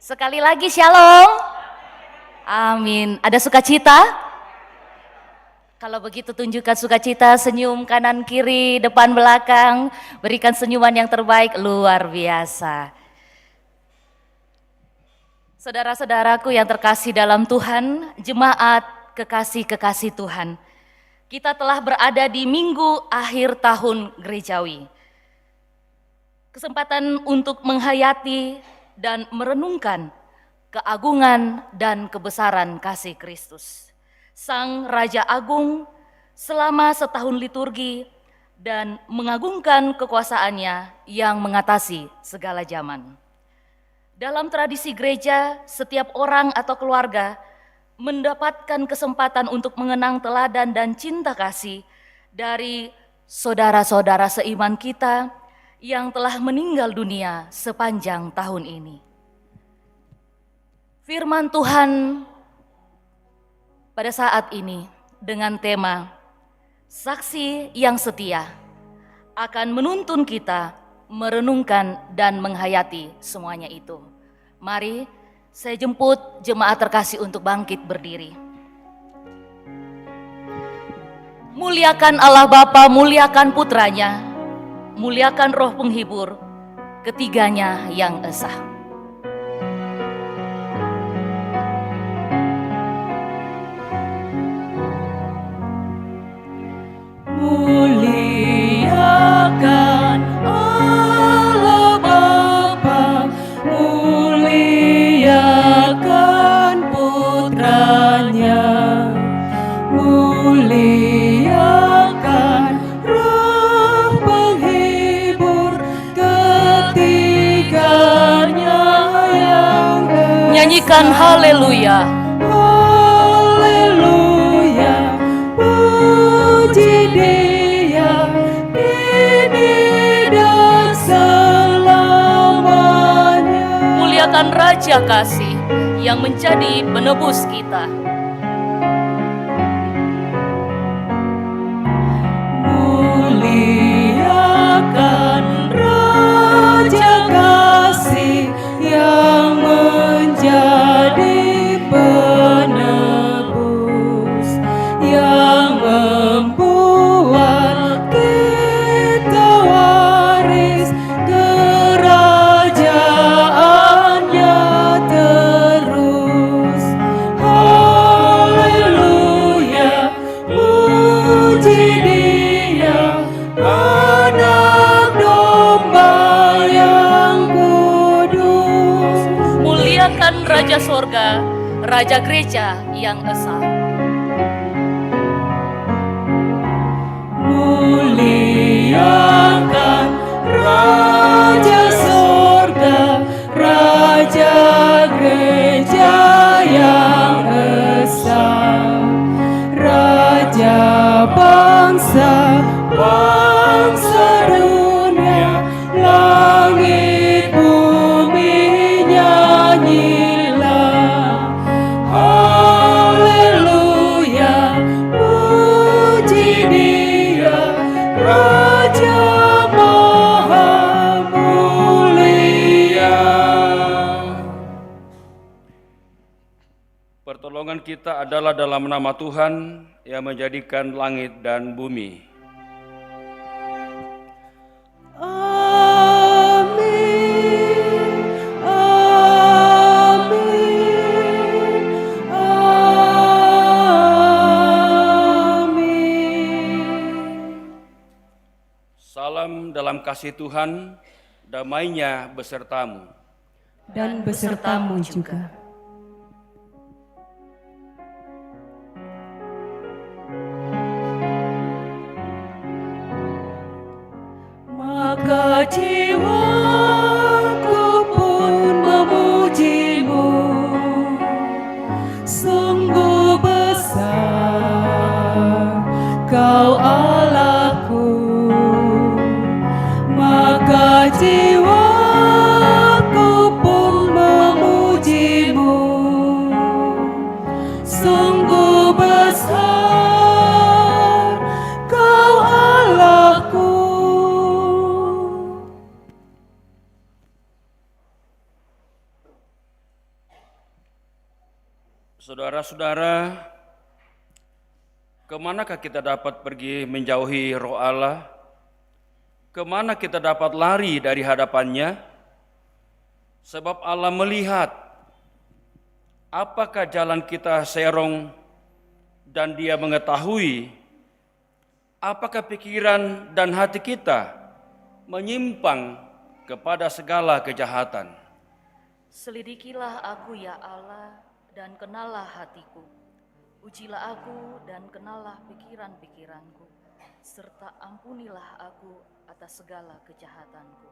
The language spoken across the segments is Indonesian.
Sekali lagi shalom. Amin. Ada sukacita? Kalau begitu tunjukkan sukacita, senyum kanan kiri, depan belakang, berikan senyuman yang terbaik, luar biasa. Saudara-saudaraku yang terkasih dalam Tuhan, jemaat kekasih-kekasih Tuhan. Kita telah berada di minggu akhir tahun gerejawi. Kesempatan untuk menghayati dan merenungkan keagungan dan kebesaran kasih Kristus. Sang Raja Agung selama setahun liturgi dan mengagungkan kekuasaannya yang mengatasi segala zaman. Dalam tradisi gereja, setiap orang atau keluarga mendapatkan kesempatan untuk mengenang teladan dan cinta kasih dari saudara-saudara seiman kita yang telah meninggal dunia sepanjang tahun ini. Firman Tuhan pada saat ini dengan tema Saksi yang Setia akan menuntun kita merenungkan dan menghayati semuanya itu. Mari saya jemput jemaat terkasih untuk bangkit berdiri. Muliakan Allah Bapa, muliakan Putranya, muliakan Roh Penghibur, ketiganya yang esa. Muliakan Allah Bapa, muliakan Putranya, muliakan Roh Penghibur, ketiganya yang esa. Nyanyikan haleluya. Haleluya, puji Dia kini dan selamanya. Muliakan Raja Kasih yang menjadi penebus kita. Muliakan Raja Kasih yang menjadi penebus, yang membuat kita waris kerajaannya terus. Haleluya, puji Dia, Anak Domba yang kudus. Muliakan Raja Sorga, Raja Gereja yang esa. Muliakan Raja Sorga, Raja Gereja yang esa, Raja bangsa dunia, langit bumi nyanyilah. Haleluya, puji Dia, Raja Maha Mulia. Pertolongan kita adalah dalam nama Tuhan yang menjadikan langit dan bumi. Amin, amin, amin. Salam dalam kasih Tuhan, damainya besertamu. Dan besertamu juga. Maka jiwaku pun memujimu, sungguh besar Kau Allahku. Maka jiwaku pun memujimu, sungguh besar Kau Allahku. Saudara-saudara, kemanakah kita dapat pergi menjauhi roh Allah? Kemana kita dapat lari dari hadapannya? Sebab Allah melihat apakah jalan kita serong dan Dia mengetahui apakah pikiran dan hati kita menyimpang kepada segala kejahatan. Selidikilah aku ya Allah dan kenalah hatiku. Ujilah aku dan kenalah pikiran-pikiranku, serta ampunilah aku atas segala kejahatanku.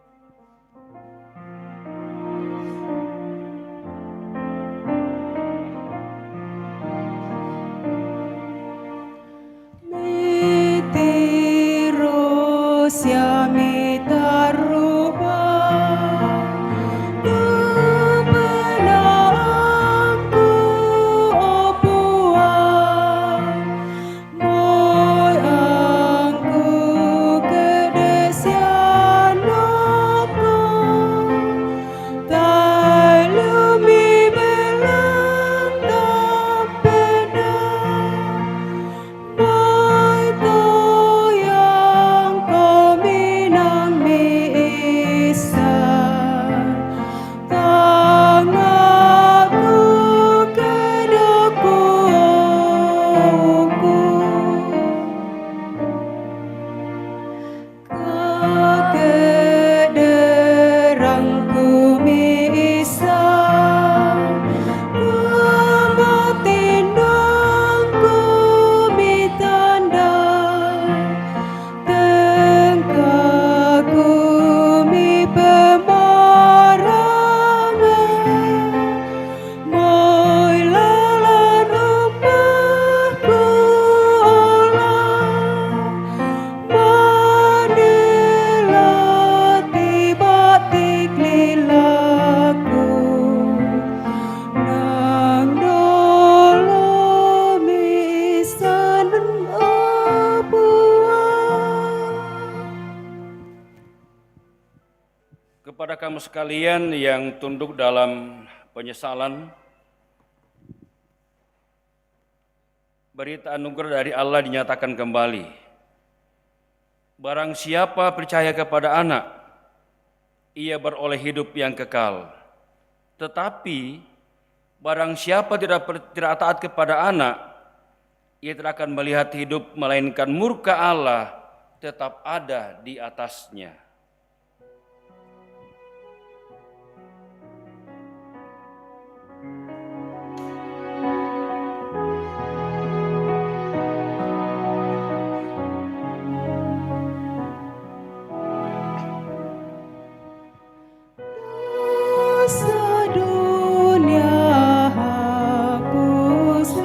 Terus ya mitaruba kebenaanku opuan moi angku kedesianoko tai lumi belang tapena moi to yang kau minang miisa tangaku kedakuku kederangku miisa kematindangku mitanda tengkaku mi pemarangan moi lalan upahku olah manila tiba-tik lilaku nang dolo misan abuah. Kepada kamu sekalian yang tunduk dalam penyesalan, berita anugerah dari Allah dinyatakan kembali. Barang siapa percaya kepada Anak, ia beroleh hidup yang kekal. Tetapi barang siapa tidak taat kepada Anak, ia tidak akan melihat hidup, melainkan murka Allah tetap ada di atasnya. Dosa dunia hapuslah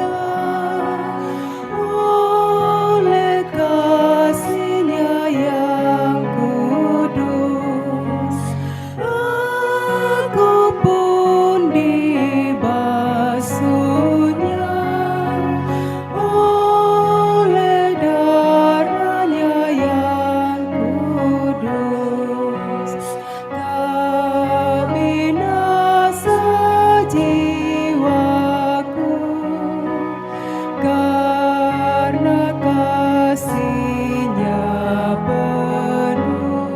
oleh kasih-Nya yang kudus. Aku pun dibasuhnya oleh darah-Nya yang kudus. Tak binasa jiwaku karena kasih-Nya penuh.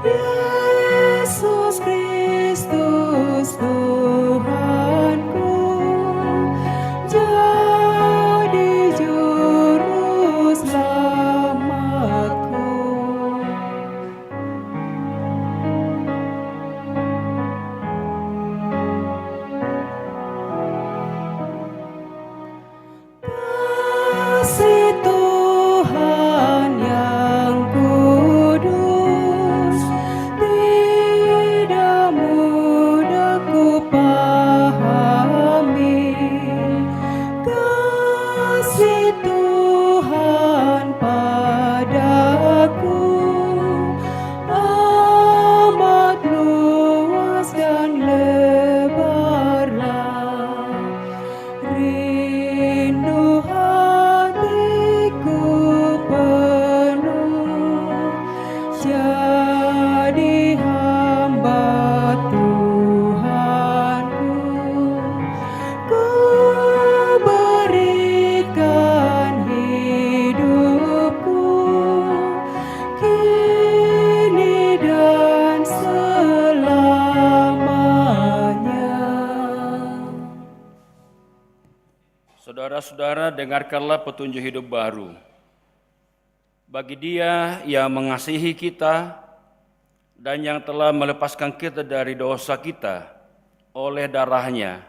Yesus Kristus Tuhanku jadi juru selamatku. Kasih Tuhan yang kudus tidak mudah ku pahami. Kasih Tuhan padaku amat luas dan lebarlah. Rindu hatiku penuh jadi hamba Tuhanku. Ku Saudara-saudara, dengarkanlah petunjuk hidup baru. Bagi Dia yang mengasihi kita dan yang telah melepaskan kita dari dosa kita oleh darah-Nya,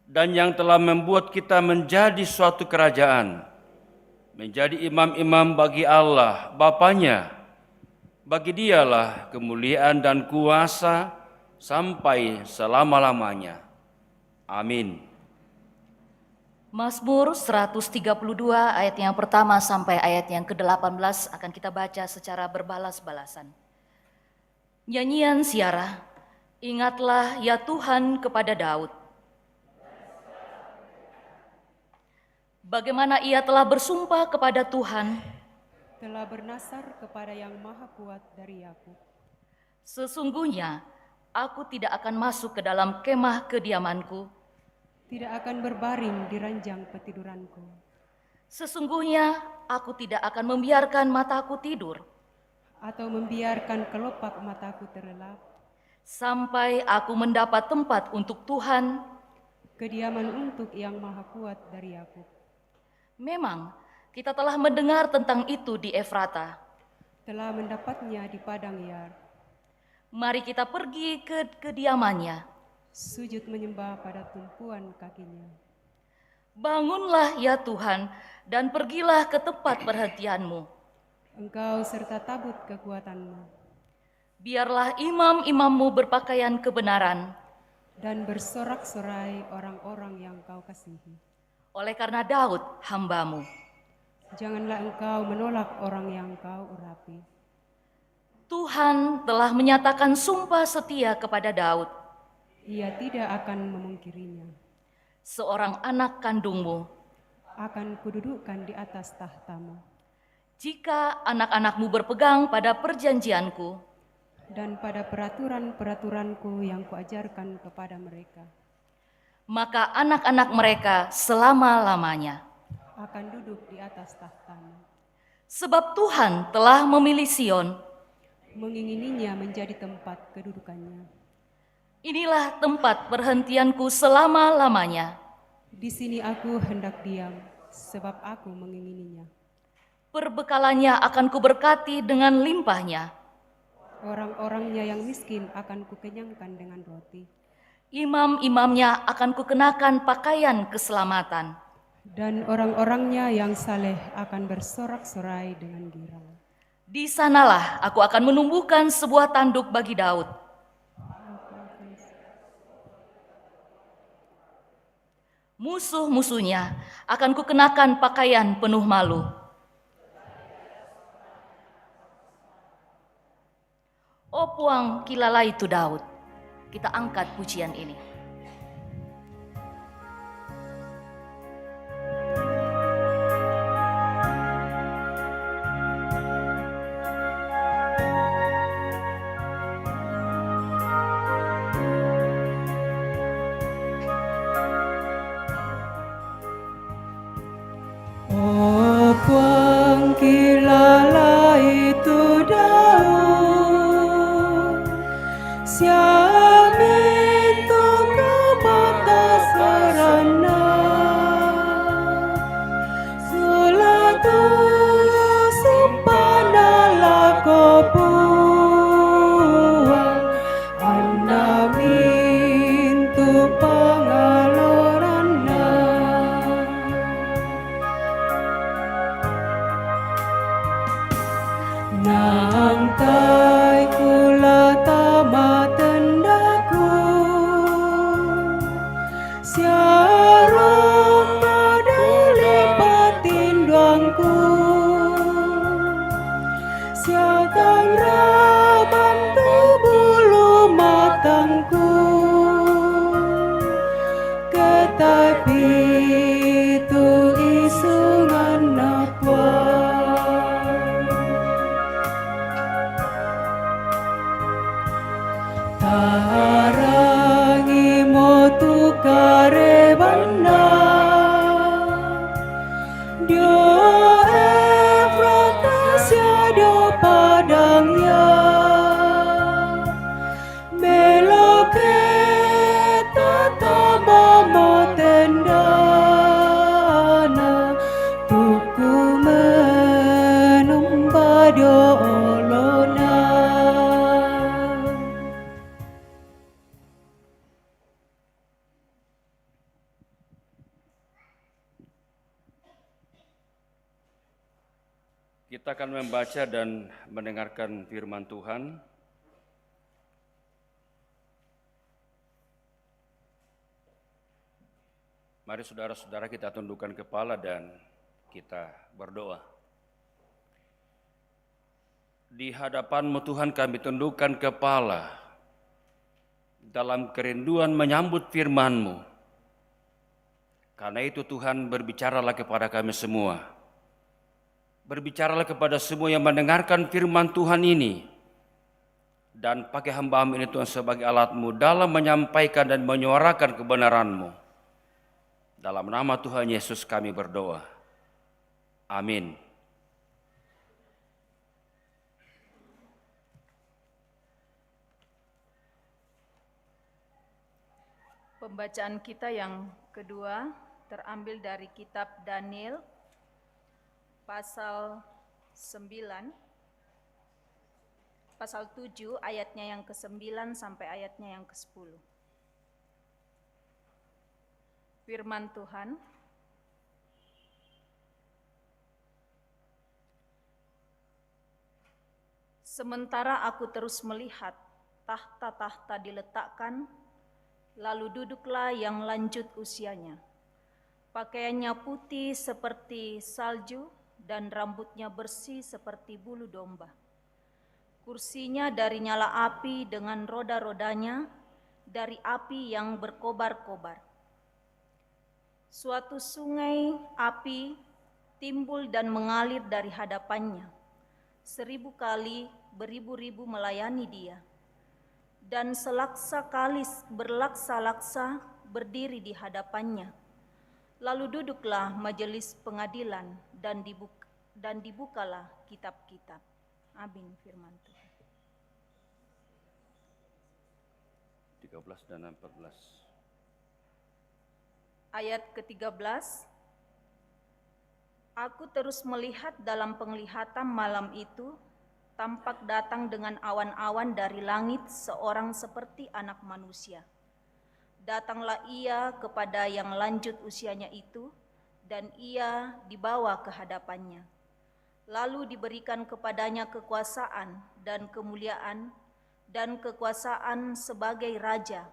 dan yang telah membuat kita menjadi suatu kerajaan, menjadi imam-imam bagi Allah Bapanya. Bagi Dialah kemuliaan dan kuasa sampai selama-lamanya. Amin. Mazmur 132 ayat yang pertama sampai ayat yang ke-18 akan kita baca secara berbalas-balasan. Nyanyian Siara, ingatlah ya Tuhan kepada Daud. Bagaimana ia telah bersumpah kepada Tuhan, telah bernasar kepada yang maha kuat dari Yakub. sesungguhnya aku tidak akan masuk ke dalam kemah kediamanku, Tidak akan berbaring di ranjang petiduranku. sesungguhnya aku tidak akan membiarkan mataku tidur, Atau membiarkan kelopak mataku terlelap. sampai aku mendapat tempat untuk Tuhan. Kediaman untuk yang maha kuat dari Yakub. Memang kita telah mendengar tentang itu di Efrata. Telah mendapatnya di padang Yar. Mari kita pergi ke kediamannya. Sujud menyembah pada tumpuan kakinya. Bangunlah ya Tuhan, dan pergilah ke tempat perhentianmu. Engkau serta tabut kekuatanmu. Biarlah imam-imammu berpakaian kebenaran, Dan bersorak-sorai orang-orang yang kau kasihi. oleh karena Daud hambamu. Janganlah engkau menolak orang yang kau urapi. Tuhan telah menyatakan sumpah setia kepada Daud, Ia tidak akan memungkirinya. seorang anak kandungmu. Akan kududukkan di atas tahtamu. Jika anak-anakmu berpegang pada perjanjianku, Dan pada peraturan-peraturanku yang kuajarkan kepada mereka. maka anak-anak mereka selama-lamanya. Akan duduk di atas tahtamu. Sebab Tuhan telah memilih Sion, Mengingininya menjadi tempat kedudukannya. inilah tempat perhentianku selama-lamanya. Di sini aku hendak diam, sebab aku mengingininya. Perbekalannya akan kuberkati dengan limpahnya. Orang-orangnya yang miskin akan kukenyangkan dengan roti. Imam-imamnya akan kukenakan pakaian keselamatan. Dan orang-orangnya yang saleh akan bersorak-sorai dengan girang. Di sanalah aku akan menumbuhkan sebuah tanduk bagi Daud. Musuh-musuhnya akan kukenakan pakaian penuh malu. Oh puang kilalai itu Daud. Kita angkat pujian ini. Oh puang kilala itu Daud, siamin ke mata serana, sulatu simpanala ko puang, anda mintu pangalorana. Nang tay kula tama tendaku, siarong padalipatin duangku, siatang raman tubulu matangku, ketapi itu isungan napuan. Tarangi mo tu karebana, Dio Efrata siado padangnya, meloke tatama mo tenda, Kita akan membaca dan mendengarkan firman Tuhan. Mari saudara-saudara kita tundukkan kepala dan kita berdoa. Di hadapan-Mu Tuhan kami tundukkan kepala dalam kerinduan menyambut firman-Mu. Karena itu Tuhan, berbicaralah kepada kami semua. Berbicaralah kepada semua yang mendengarkan firman Tuhan ini. Dan pakai hamba-Mu ini Tuhan sebagai alat-Mu dalam menyampaikan dan menyuarakan kebenaran-Mu. Dalam nama Tuhan Yesus kami berdoa. Amin. Pembacaan kita yang kedua terambil dari kitab Daniel pasal 7 ayatnya yang ke-9 sampai ayatnya yang ke-10. Firman Tuhan, sementara aku terus melihat tahta-tahta diletakkan, lalu duduklah yang lanjut usianya. Pakaiannya putih seperti salju dan rambutnya bersih seperti bulu domba. Kursinya dari nyala api dengan roda-rodanya dari api yang berkobar-kobar. Suatu sungai api timbul dan mengalir dari hadapannya. 1000 kali beribu-ribu melayani dia. Dan selaksa kali berlaksa-laksa berdiri di hadapannya. Lalu duduklah majelis pengadilan dan dibukalah kitab-kitab. Amin firman Tuhan. 13 dan 14. Ayat ke-13, aku terus melihat dalam penglihatan malam itu, tampak datang dengan awan-awan dari langit seorang seperti anak manusia. Datanglah ia kepada yang lanjut usianya itu, dan ia dibawa ke hadapannya. Lalu diberikan kepadanya kekuasaan dan kemuliaan dan kekuasaan sebagai raja.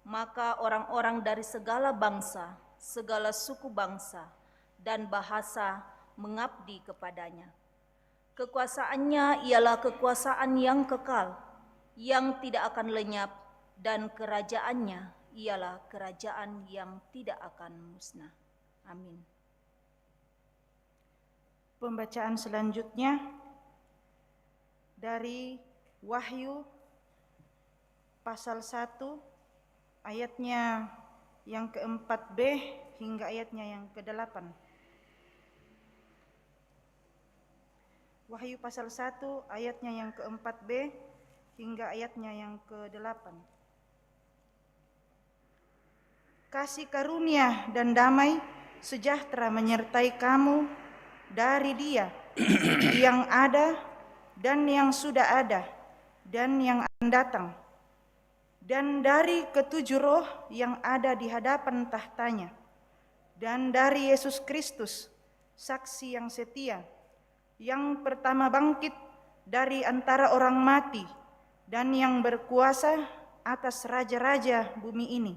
Maka orang-orang dari segala bangsa, segala suku bangsa, dan bahasa mengabdi kepadanya. Kekuasaannya ialah kekuasaan yang kekal, yang tidak akan lenyap, dan kerajaannya ialah kerajaan yang tidak akan musnah. Amin. Pembacaan selanjutnya dari Wahyu pasal 1 ayatnya yang ke-4b hingga ayatnya yang ke-8. Wahyu pasal 1 ayatnya yang ke-4b hingga ayatnya yang ke-8. Kasih karunia dan damai sejahtera menyertai kamu dari Dia yang ada dan yang sudah ada dan yang akan datang, dan dari ketujuh roh yang ada di hadapan tahtanya, dan dari Yesus Kristus, saksi yang setia, yang pertama bangkit dari antara orang mati, dan yang berkuasa atas raja-raja bumi ini.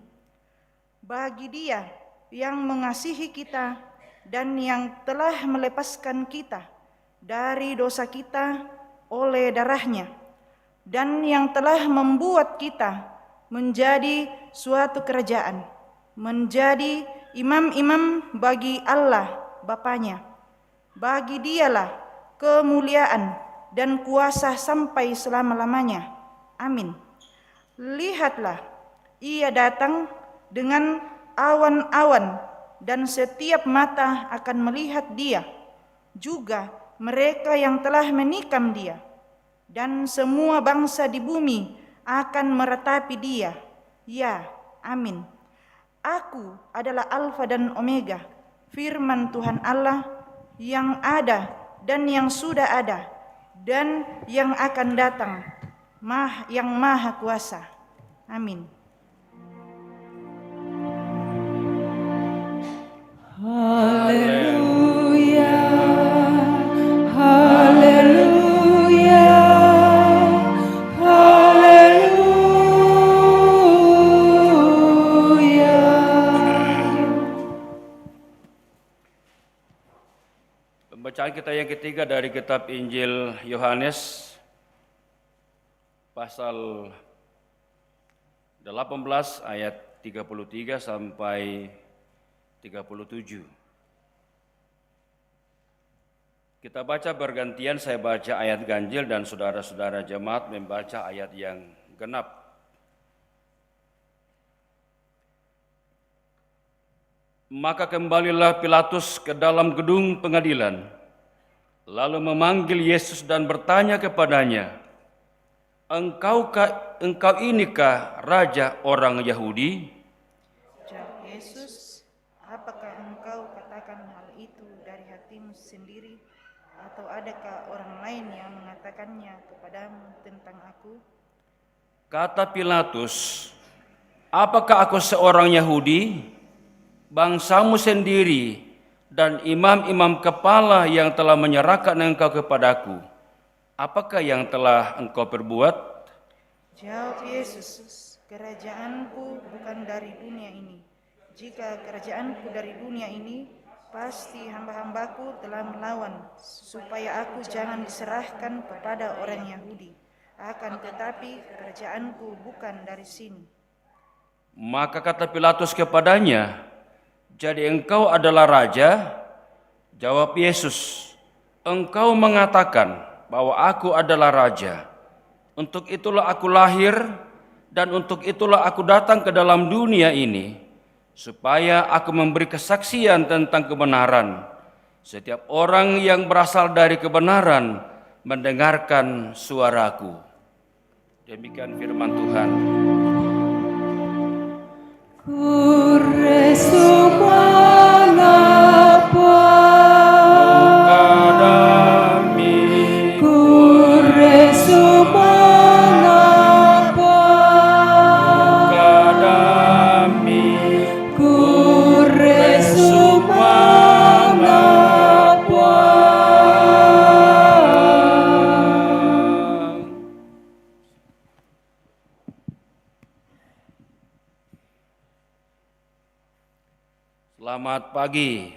Bagi Dia yang mengasihi kita dan yang telah melepaskan kita dari dosa kita oleh darahnya, dan yang telah membuat kita menjadi suatu kerajaan, menjadi imam-imam bagi Allah Bapanya. Bagi Dialah kemuliaan dan kuasa sampai selama-lamanya. Amin. Lihatlah, Ia datang dengan awan-awan, dan setiap mata akan melihat Dia, juga mereka yang telah menikam Dia, dan semua bangsa di bumi akan meratapi Dia. Ya, amin. Aku adalah Alfa dan Omega, firman Tuhan Allah, yang ada dan yang sudah ada dan yang akan datang, yang Maha Kuasa. Amin. Haleluya, haleluya. kita yang ketiga dari kitab Injil Yohanes pasal 18 ayat 33 sampai 37. Kita baca bergantian, saya baca ayat ganjil dan saudara-saudara jemaat membaca ayat yang genap. Maka kembalilah Pilatus ke dalam gedung pengadilan, lalu memanggil Yesus dan bertanya kepadanya, Engkau inikah raja orang Yahudi? Jawab Yesus, apakah engkau katakan hal itu dari hatimu sendiri, atau adakah orang lain yang mengatakannya kepadamu tentang aku? Kata Pilatus, apakah aku seorang Yahudi? Bangsamu sendiri dan imam-imam kepala yang telah menyerahkan engkau kepadaku, apakah yang telah engkau perbuat? Jawab Yesus, kerajaanku bukan dari dunia ini. Jika kerajaanku dari dunia ini, pasti hamba-hambaku telah melawan, supaya aku jangan diserahkan kepada orang Yahudi. Akan tetapi kerajaanku bukan dari sini. Maka kata Pilatus kepadanya, jadi engkau adalah raja? Jawab Yesus, engkau mengatakan bahwa aku adalah raja. Untuk itulah aku lahir dan untuk itulah aku datang ke dalam dunia ini, supaya aku memberi kesaksian tentang kebenaran. Setiap orang yang berasal dari kebenaran mendengarkan suaraku. Demikian firman Tuhan. Selamat pagi.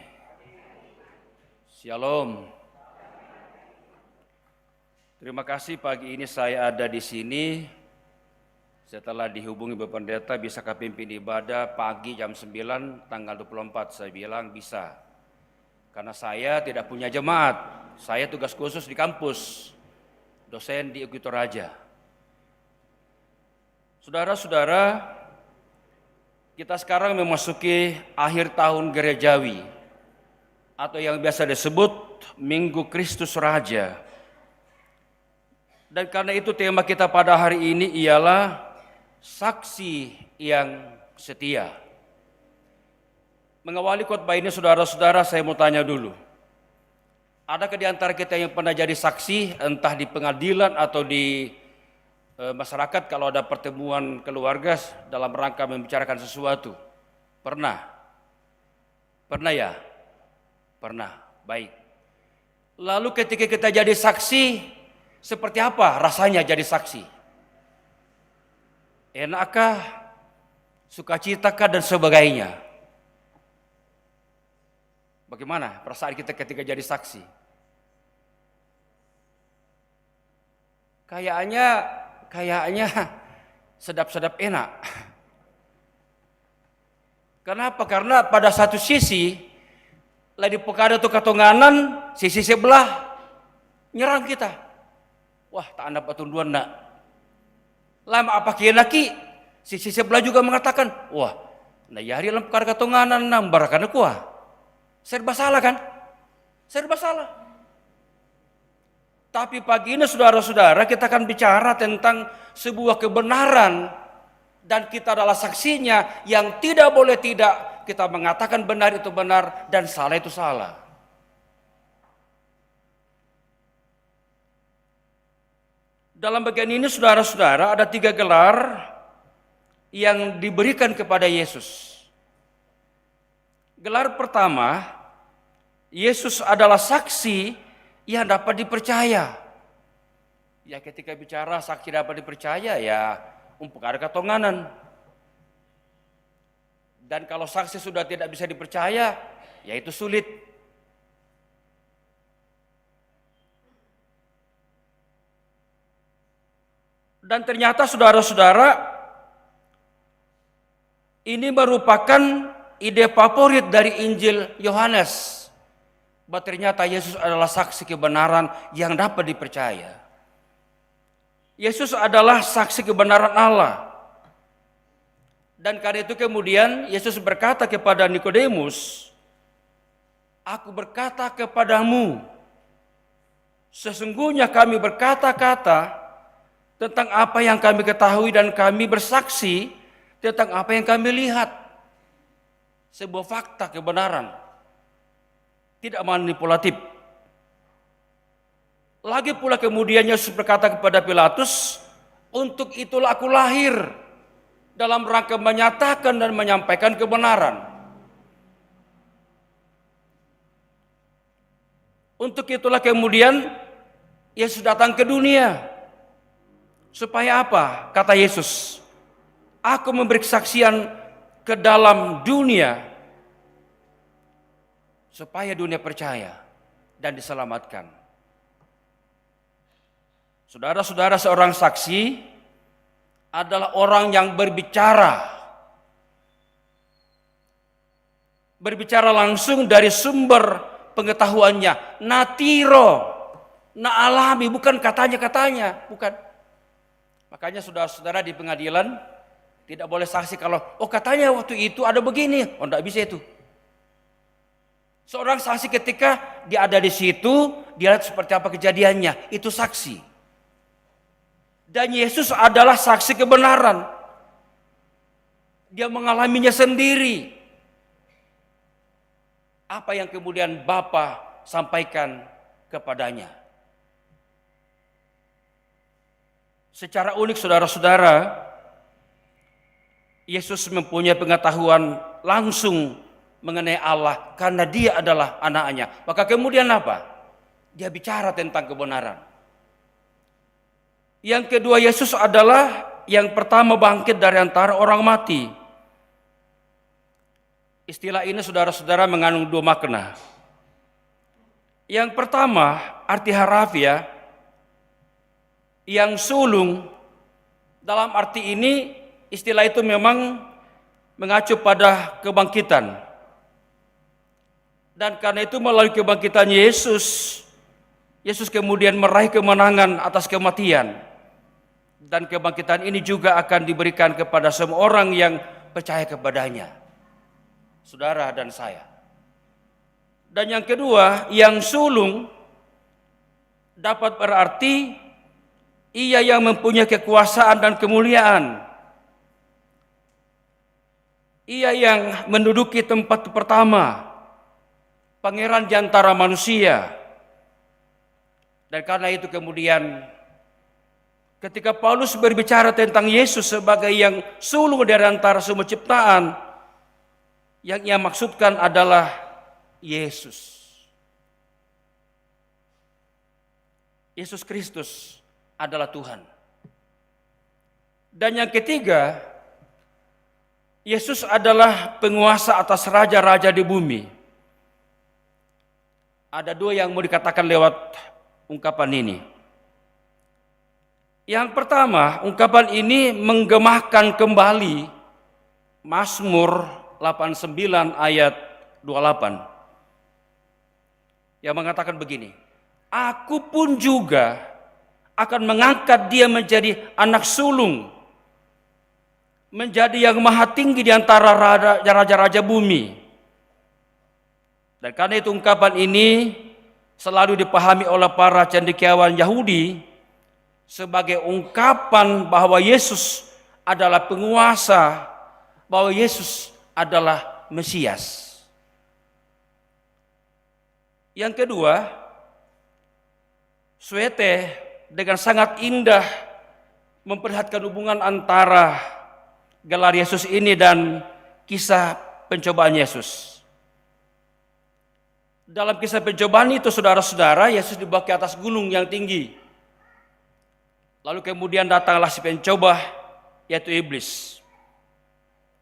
Shalom. Terima kasih pagi ini saya ada di sini. Setelah dihubungi Bapak Pendeta, bisakah pimpin ibadah pagi jam 9 tanggal 24? Saya bilang bisa. Karena saya tidak punya jemaat. Saya tugas khusus di kampus. Dosen di Ugito Raja. Saudara-saudara, kita sekarang memasuki akhir tahun gerejawi atau yang biasa disebut Minggu Kristus Raja. Dan karena itu tema kita pada hari ini ialah saksi yang setia. Mengawali khotbah ini saudara-saudara, saya mau tanya dulu. Adakah di antara kita yang pernah jadi saksi entah di pengadilan atau di masyarakat kalau ada pertemuan keluarga dalam rangka membicarakan sesuatu? Pernah? Pernah ya? Pernah, baik. Lalu ketika kita jadi saksi, seperti apa rasanya jadi saksi? Enakkah? Sukacitakah dan sebagainya? Bagaimana perasaan kita ketika jadi saksi? Kayaknya sedap-sedap enak. Kenapa? Karena pada satu sisi lagi pokada tu katonganan, sisi sebelah nyerang kita. Wah, tak ada patunduan nak. Lama apa laki? Sisi sebelah juga mengatakan, wah, nah yari dalam pokada katonganan nambarakan aku. Serba salah kan? Serba salah. Tapi pagi ini saudara-saudara kita akan bicara tentang sebuah kebenaran dan kita adalah saksinya yang tidak boleh tidak kita mengatakan benar itu benar dan salah itu salah. Dalam bagian ini saudara-saudara ada 3 gelar yang diberikan kepada Yesus. Gelar pertama, Yesus adalah saksi yang dapat dipercaya. Ya ketika bicara saksi dapat dipercaya ya untuk ada katonganan. Dan kalau saksi sudah tidak bisa dipercaya, ya itu sulit. Dan ternyata saudara-saudara, ini merupakan ide favorit dari Injil Yohanes. Bahwa ternyata Yesus adalah saksi kebenaran yang dapat dipercaya. Yesus adalah saksi kebenaran Allah. Dan karena itu kemudian Yesus berkata kepada Nikodemus, "Aku berkata kepadamu, sesungguhnya kami berkata-kata tentang apa yang kami ketahui dan kami bersaksi tentang apa yang kami lihat." Sebuah fakta kebenaran, tidak manipulatif. Lagi pula kemudian Yesus berkata kepada Pilatus, "Untuk itulah aku lahir, dalam rangka menyatakan dan menyampaikan kebenaran." Untuk itulah kemudian Yesus datang ke dunia. Supaya apa? Kata Yesus, "Aku memberi kesaksian ke dalam dunia, supaya dunia percaya dan diselamatkan." Saudara-saudara, seorang saksi adalah orang yang berbicara langsung dari sumber pengetahuannya, natiro, na alami, bukan katanya, bukan. Makanya saudara-saudara di pengadilan tidak boleh saksi kalau, "Oh katanya waktu itu ada begini." Oh tidak bisa itu. Seorang saksi ketika dia ada di situ, dia lihat seperti apa kejadiannya, itu saksi. Dan Yesus adalah saksi kebenaran. Dia mengalaminya sendiri. Apa yang kemudian Bapa sampaikan kepadanya. Secara unik saudara-saudara, Yesus mempunyai pengetahuan langsung mengenai Allah karena dia adalah anaknya. Maka kemudian apa? Dia bicara tentang kebenaran. Yang kedua, Yesus adalah yang pertama bangkit dari antara orang mati. Istilah ini saudara-saudara mengandung dua makna. Yang pertama, arti harafiah, yang sulung. Dalam arti ini, istilah itu memang mengacu pada kebangkitan. Dan karena itu melalui kebangkitan Yesus kemudian meraih kemenangan atas kematian. Dan kebangkitan ini juga akan diberikan kepada semua orang yang percaya kepadanya. Saudara dan saya. Dan yang kedua, yang sulung dapat berarti ia yang mempunyai kekuasaan dan kemuliaan. Ia yang menduduki tempat pertama, pangeran di antara manusia. Dan karena itu kemudian ketika Paulus berbicara tentang Yesus sebagai yang sulung dari antara semua ciptaan, yang ia maksudkan adalah Yesus. Yesus Kristus adalah Tuhan. Dan yang ketiga, Yesus adalah penguasa atas raja-raja di bumi. Ada dua yang mau dikatakan lewat ungkapan ini. Yang pertama, ungkapan ini menggemahkan kembali Mazmur 89 ayat 28. Yang mengatakan begini, "Aku pun juga akan mengangkat dia menjadi anak sulung, menjadi yang maha tinggi di antara raja-raja bumi." Dan karena itu ungkapan ini selalu dipahami oleh para cendekiawan Yahudi sebagai ungkapan bahwa Yesus adalah penguasa, bahwa Yesus adalah Mesias. Yang kedua, Swete dengan sangat indah memperlihatkan hubungan antara gelar Yesus ini dan kisah pencobaan Yesus. Dalam kisah pencobaan itu saudara-saudara, Yesus dibawa ke atas gunung yang tinggi. Lalu kemudian datanglah si pencoba, yaitu iblis.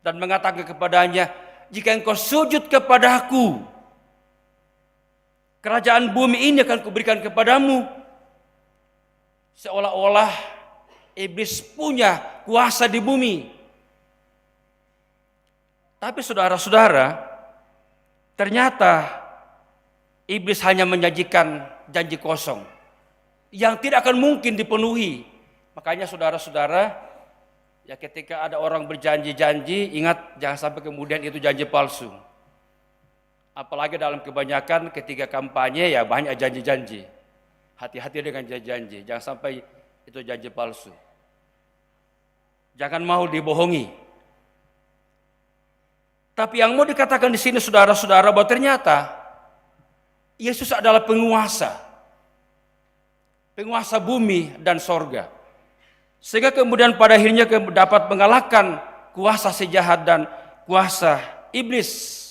Dan mengatakan kepadanya, "Jika engkau sujud kepadaku, kerajaan bumi ini akan kuberikan kepadamu." Seolah-olah iblis punya kuasa di bumi. Tapi saudara-saudara, ternyata iblis hanya menjanjikan janji kosong yang tidak akan mungkin dipenuhi. Makanya saudara-saudara, ya ketika ada orang berjanji-janji, ingat jangan sampai kemudian itu janji palsu. Apalagi dalam kebanyakan ketika kampanye ya banyak janji-janji. Hati-hati dengan janji-janji, jangan sampai itu janji palsu. Jangan mau dibohongi. Tapi yang mau dikatakan di sini saudara-saudara bahwa ternyata Yesus adalah penguasa. Penguasa bumi dan sorga. Sehingga kemudian pada akhirnya dapat mengalahkan kuasa si jahat dan kuasa iblis.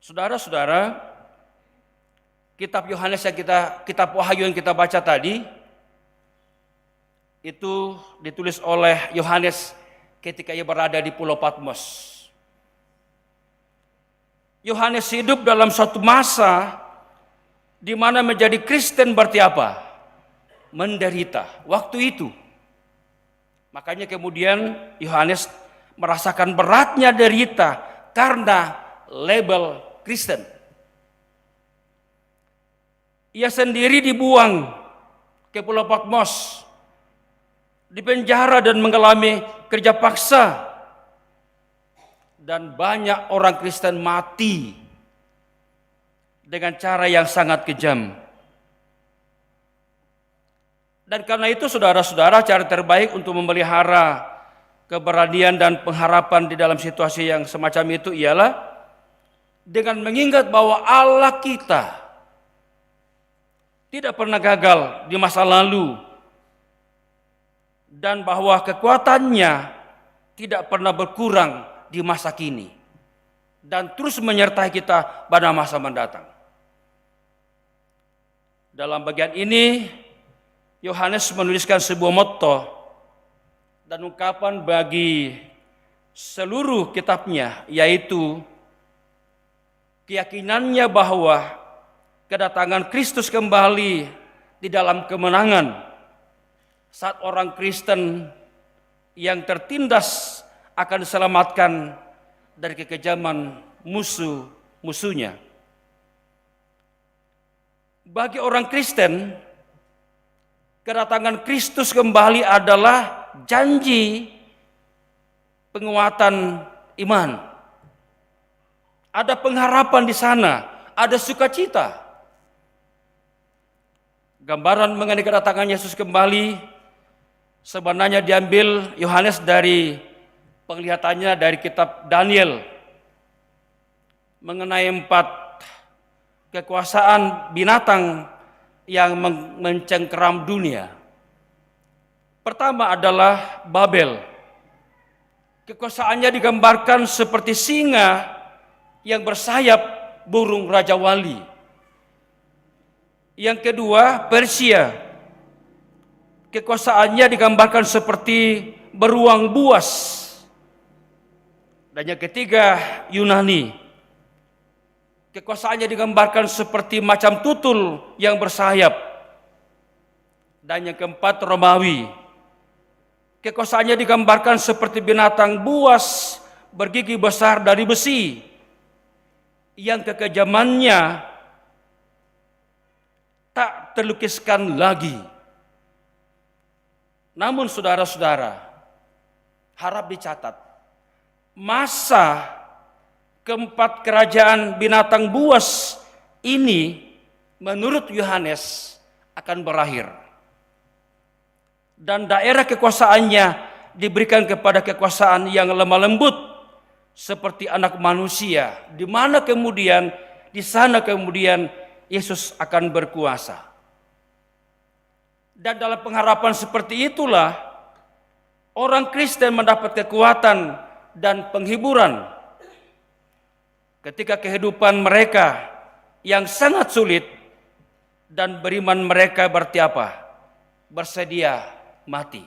Saudara-saudara, kitab Yohanes kitab Wahyu yang kita baca tadi, itu ditulis oleh Yohanes ketika ia berada di Pulau Patmos. Yohanes hidup dalam suatu masa di mana menjadi Kristen berarti apa? Menderita. Waktu itu. Makanya kemudian Yohanes merasakan beratnya derita karena label Kristen. Ia sendiri dibuang ke Pulau Patmos, dipenjara dan mengalami kerja paksa. Dan banyak orang Kristen mati dengan cara yang sangat kejam. Dan karena itu saudara-saudara, cara terbaik untuk memelihara keberanian dan pengharapan di dalam situasi yang semacam itu ialah dengan mengingat bahwa Allah kita tidak pernah gagal di masa lalu dan bahwa kekuatannya tidak pernah berkurang di masa kini dan terus menyertai kita pada masa mendatang. Dalam bagian ini Yohanes menuliskan sebuah motto dan ungkapan bagi seluruh kitabnya, yaitu keyakinannya bahwa kedatangan Kristus kembali di dalam kemenangan saat orang Kristen yang tertindas akan diselamatkan dari kekejaman musuh-musuhnya. Bagi orang Kristen, kedatangan Kristus kembali adalah janji penguatan iman. Ada pengharapan di sana, ada sukacita. Gambaran mengenai kedatangan Yesus kembali sebenarnya diambil Yohanes dari penglihatannya dari kitab Daniel mengenai 4 kekuasaan binatang yang mencengkeram dunia. Pertama adalah Babel. Kekuasaannya digambarkan seperti singa yang bersayap burung Raja Wali. Yang kedua, Persia. Kekuasaannya digambarkan seperti beruang buas. Dan yang ketiga, Yunani. Kekuasaannya digambarkan seperti macam tutul yang bersayap. Dan yang keempat, Romawi. Kekuasaannya digambarkan seperti binatang buas bergigi besar dari besi, yang kekejamannya tak terlukiskan lagi. Namun saudara-saudara, harap dicatat, masa keempat kerajaan binatang buas ini menurut Yohanes akan berakhir. Dan daerah kekuasaannya diberikan kepada kekuasaan yang lemah lembut seperti anak manusia, di mana kemudian di sana kemudian Yesus akan berkuasa. Dan dalam pengharapan seperti itulah orang Kristen mendapat kekuatan dan penghiburan ketika kehidupan mereka yang sangat sulit dan beriman mereka berarti apa? Bersedia mati.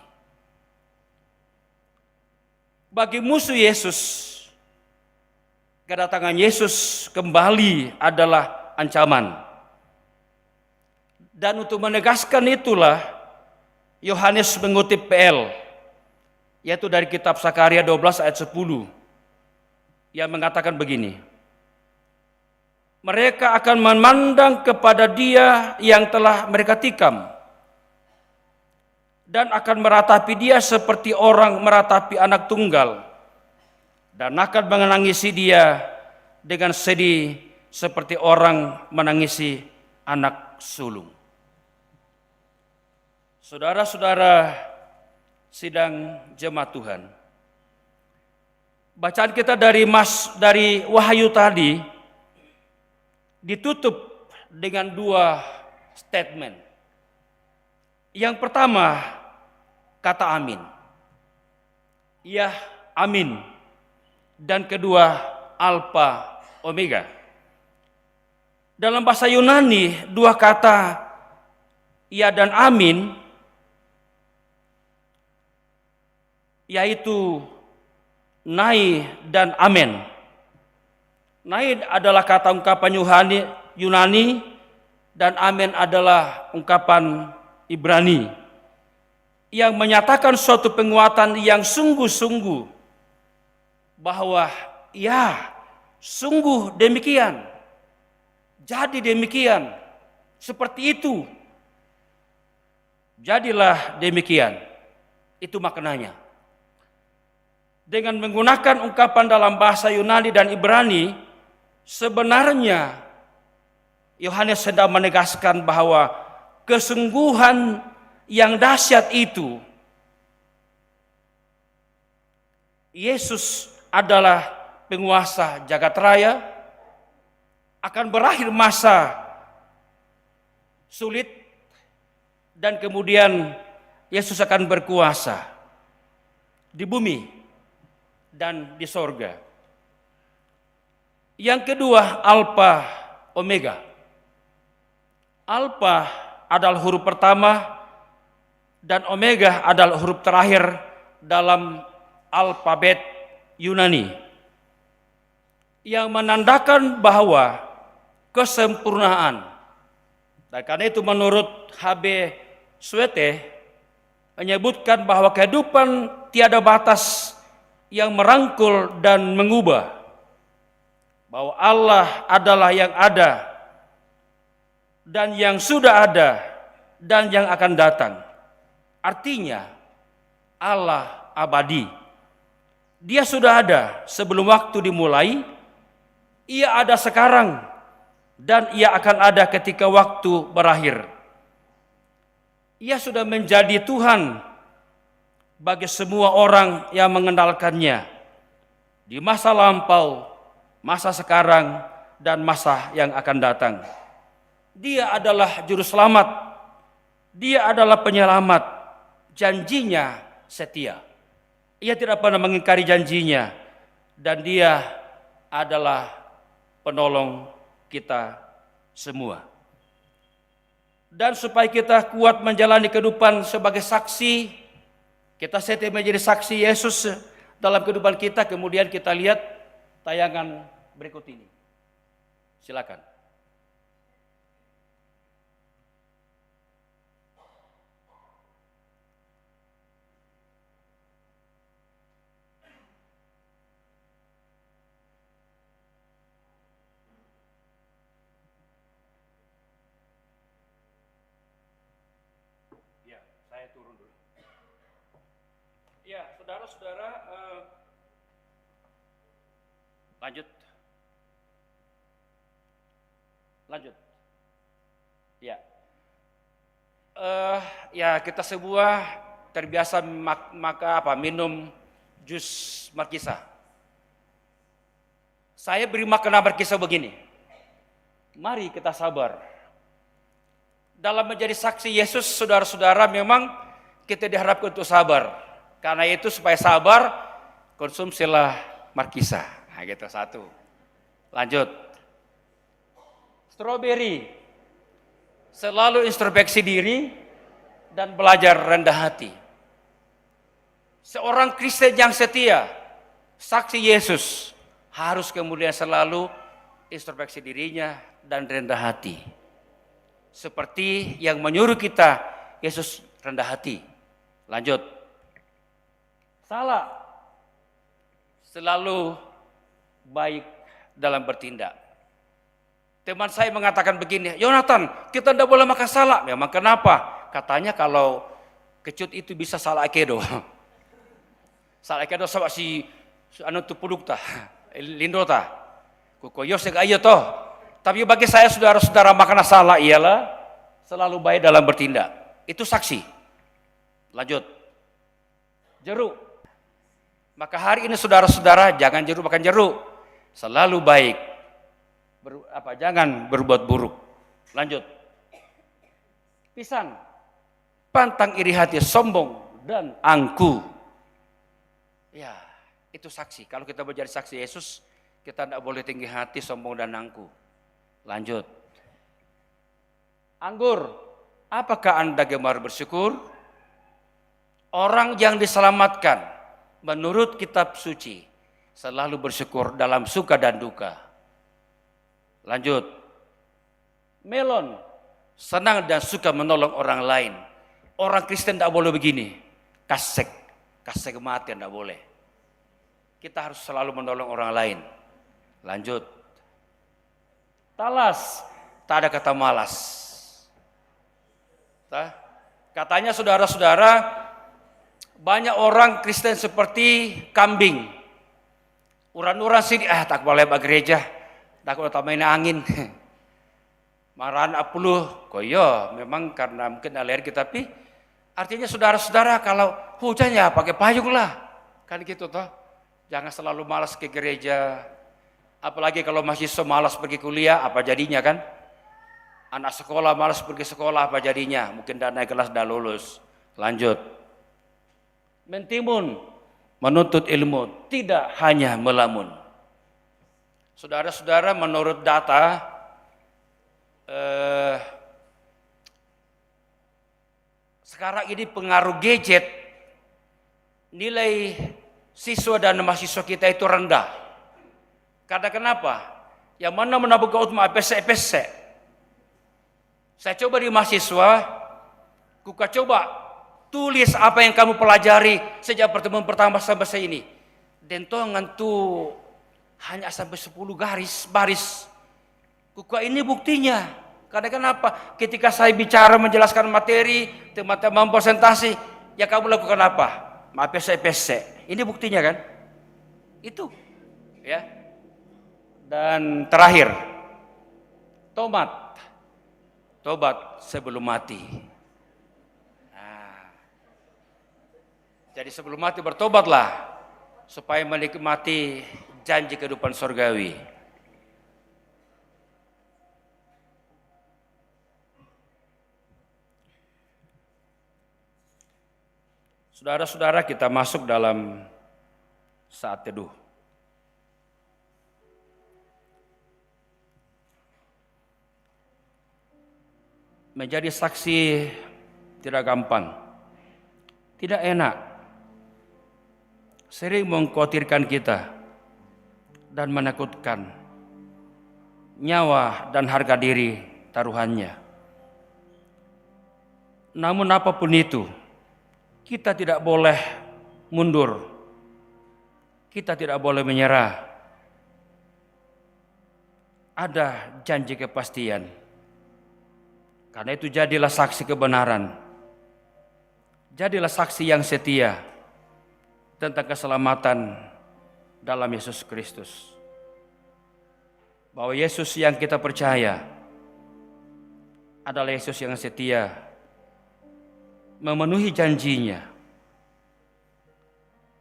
Bagi musuh Yesus, kedatangan Yesus kembali adalah ancaman. Dan untuk menegaskan itulah Yohanes mengutip PL, yaitu dari kitab Sakaria 12 ayat 10, yang mengatakan begini, mereka akan memandang kepada Dia yang telah mereka tikam, dan akan meratapi Dia seperti orang meratapi anak tunggal, dan akan menangisi Dia dengan sedih seperti orang menangisi anak sulung. Saudara-saudara sidang jemaat Tuhan, bacaan kita dari Wahyu tadi ditutup dengan dua statement. Yang pertama, kata amin. Ya, amin. Dan kedua, alfa omega. Dalam bahasa Yunani, dua kata ya dan amin, yaitu nai dan amen. Nai adalah kata ungkapan Yunani dan amen adalah ungkapan Ibrani yang menyatakan suatu penguatan yang sungguh-sungguh bahwa ya, sungguh demikian, jadi demikian, seperti itu, jadilah demikian. Itu maknanya. Dengan menggunakan ungkapan dalam bahasa Yunani dan Ibrani, sebenarnya Yohanes sedang menegaskan bahwa kesungguhan yang dahsyat itu, Yesus adalah penguasa jagat raya, akan berakhir masa sulit, dan kemudian Yesus akan berkuasa di bumi dan di sorga. Yang kedua, alfa omega. Alfa adalah huruf pertama dan omega adalah huruf terakhir dalam alfabet Yunani, yang menandakan bahwa kesempurnaan. Dan karena itu menurut H.B. Swete menyebutkan bahwa kehidupan tiada batas yang merangkul dan mengubah, bahwa Allah adalah yang ada dan yang sudah ada dan yang akan datang. Artinya Allah abadi. Dia sudah ada sebelum waktu dimulai, Ia ada sekarang, dan Ia akan ada ketika waktu berakhir. Ia sudah menjadi Tuhan bagi semua orang yang mengenalkannya di masa lampau, masa sekarang, dan masa yang akan datang. Dia adalah juru selamat, Dia adalah penyelamat, janjinya setia. Ia tidak pernah mengingkari janjinya, dan Dia adalah penolong kita semua. Dan supaya kita kuat menjalani kehidupan sebagai saksi, kita setia menjadi saksi Yesus dalam kehidupan kita. Kemudian kita lihat tayangan berikut ini. Silakan. Ya, saya turun dulu. Ya, saudara-saudara, lanjut. Ya, ya kita semua terbiasa minum jus markisa. Saya beri makna markisa begini. Mari kita sabar. Dalam menjadi saksi Yesus, saudara-saudara, memang kita diharapkan untuk sabar. Karena itu supaya sabar, konsumsilah markisa. Nah gitu, satu. Lanjut. Strawberry. Selalu introspeksi diri dan belajar rendah hati. Seorang Kristen yang setia, saksi Yesus, harus kemudian selalu introspeksi dirinya dan rendah hati. seperti yang menyuruh kita Yesus rendah hati. Lanjut. Salah. Selalu baik dalam bertindak. Teman saya mengatakan begini, Yonatan, kita tidak boleh makan salak. Memang kenapa? Katanya kalau kecut itu bisa salak akedo. Salak akedo sama si anu tu puduk tah, lindo tah. Kukoyo seg ayo toh. Tapi bagi saya saudara-saudara makan salak ialah selalu baik dalam bertindak. Itu saksi. Lanjut. Jeruk. Maka hari ini saudara-saudara jangan jeruk makan jeruk. Selalu baik. Jangan berbuat buruk. Lanjut. Pisang. Pantang iri hati, sombong dan angku. Ya, itu saksi. Kalau kita menjadi saksi Yesus, kita tidak boleh tinggi hati, sombong dan angku. Lanjut. Anggur. Apakah Anda gemar bersyukur? Orang yang diselamatkan menurut kitab suci selalu bersyukur dalam suka dan duka. Lanjut. Melon. Senang dan suka menolong orang lain. Orang Kristen tidak boleh begini. Kasek mati tidak boleh. Kita harus selalu menolong orang lain. Lanjut. Talas. Tak ada kata malas. Katanya saudara-saudara, banyak orang Kristen seperti kambing. Uran-uran sini, tak boleh ke gereja. Tak boleh tambahin angin. Marahan 10, koyo memang karena mungkin alergi, tapi artinya saudara-saudara kalau hujannya pakai payung lah. Kan gitu toh. Jangan selalu malas ke gereja. Apalagi kalau mahasiswa malas pergi kuliah, apa jadinya kan? Anak sekolah malas pergi sekolah, apa jadinya? Mungkin dah naik kelas dah lulus. Lanjut. Mentimun, menuntut ilmu, tidak hanya melamun. Saudara-saudara, menurut data sekarang ini pengaruh gadget, nilai siswa dan mahasiswa kita itu rendah. Karena kenapa? Yang mana menabung utama EPC. Saya coba di mahasiswa, coba tulis apa yang kamu pelajari sejak pertemuan pertama sampai ini. Dan toh ngantu hanya sampai 10 baris. Kuka ini buktinya. Karena kenapa? Ketika saya bicara menjelaskan materi, teman-teman presentasi, ya kamu lakukan apa? EPC. Ini buktinya kan? Itu. Ya. Dan terakhir, tobat sebelum mati. Jadi sebelum mati bertobatlah supaya menikmati janji kehidupan surgawi. Saudara-saudara, kita masuk dalam saat teduh. Menjadi saksi tidak gampang, tidak enak, sering mengkhawatirkan kita dan menakutkan. Nyawa dan harga diri taruhannya. Namun apapun itu, kita tidak boleh mundur. Kita tidak boleh menyerah. Ada janji kepastian. Karena itu jadilah saksi kebenaran. Jadilah saksi yang setia tentang keselamatan dalam Yesus Kristus. Bahwa Yesus yang kita percaya adalah Yesus yang setia, memenuhi janjinya.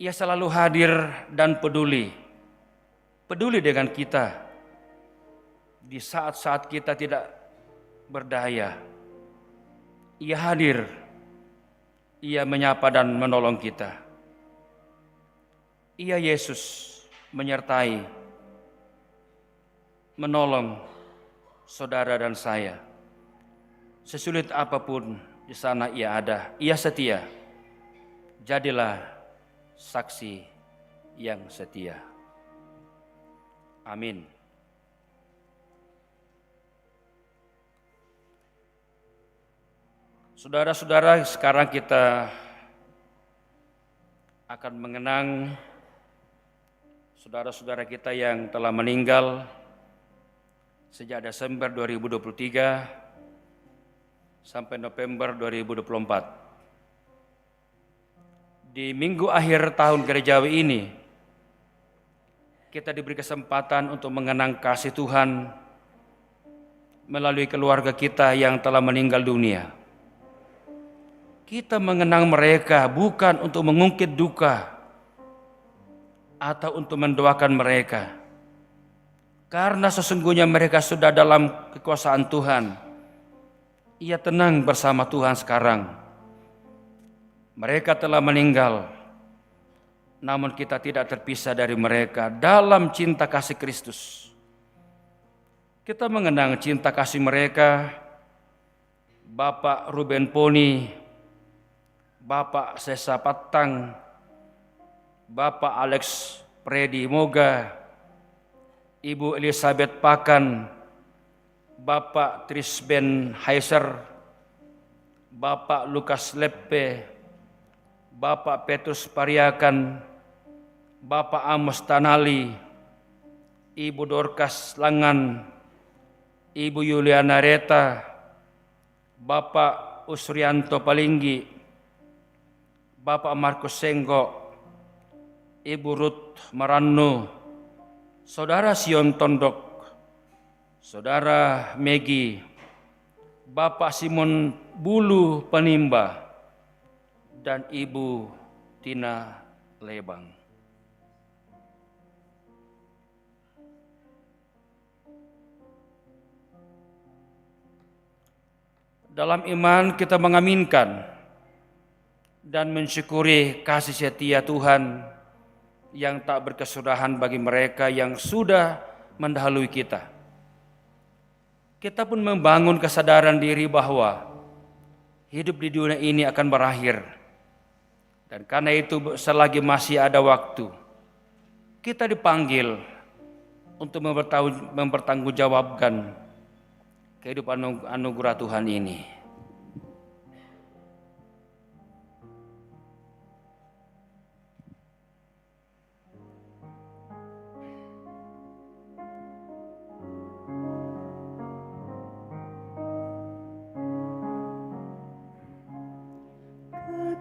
Ia selalu hadir dan peduli dengan kita di saat-saat kita tidak berdaya. Ia hadir, ia menyapa dan menolong kita. Ia Yesus menyertai, menolong saudara dan saya. Sesulit apapun di sana ia ada, ia setia. Jadilah saksi yang setia. Amin. Saudara-saudara, sekarang kita akan mengenang saudara-saudara kita yang telah meninggal sejak Desember 2023 sampai November 2024. Di minggu akhir tahun gerejawi ini, kita diberi kesempatan untuk mengenang kasih Tuhan melalui keluarga kita yang telah meninggal dunia. Kita mengenang mereka bukan untuk mengungkit duka atau untuk mendoakan mereka, karena sesungguhnya mereka sudah dalam kekuasaan Tuhan. Ia tenang bersama Tuhan sekarang. Mereka telah meninggal, namun kita tidak terpisah dari mereka dalam cinta kasih Kristus. Kita mengenang cinta kasih mereka, Bapak Ruben Poni, Bapak Sesa Patang, Bapak Alex Predi Moga, Ibu Elizabeth Pakan, Bapak Trisben Heiser, Bapak Lukas Leppe, Bapak Petrus Pariakan, Bapak Amos Tanali, Ibu Dorcas Langan, Ibu Yuliana Reta, Bapak Usrianto Palinggi, Bapak Markus Senggo, Ibu Ruth Maranno, Saudara Sion Tondok, Saudara Megi, Bapak Simon Bulu Penimba, dan Ibu Tina Lebang. Dalam iman kita mengaminkan dan mensyukuri kasih setia Tuhan yang tak berkesudahan bagi mereka yang sudah mendahului kita. Kita pun membangun kesadaran diri bahwa hidup di dunia ini akan berakhir. Dan karena itu selagi masih ada waktu, kita dipanggil untuk mempertanggungjawabkan kehidupan anugerah Tuhan ini.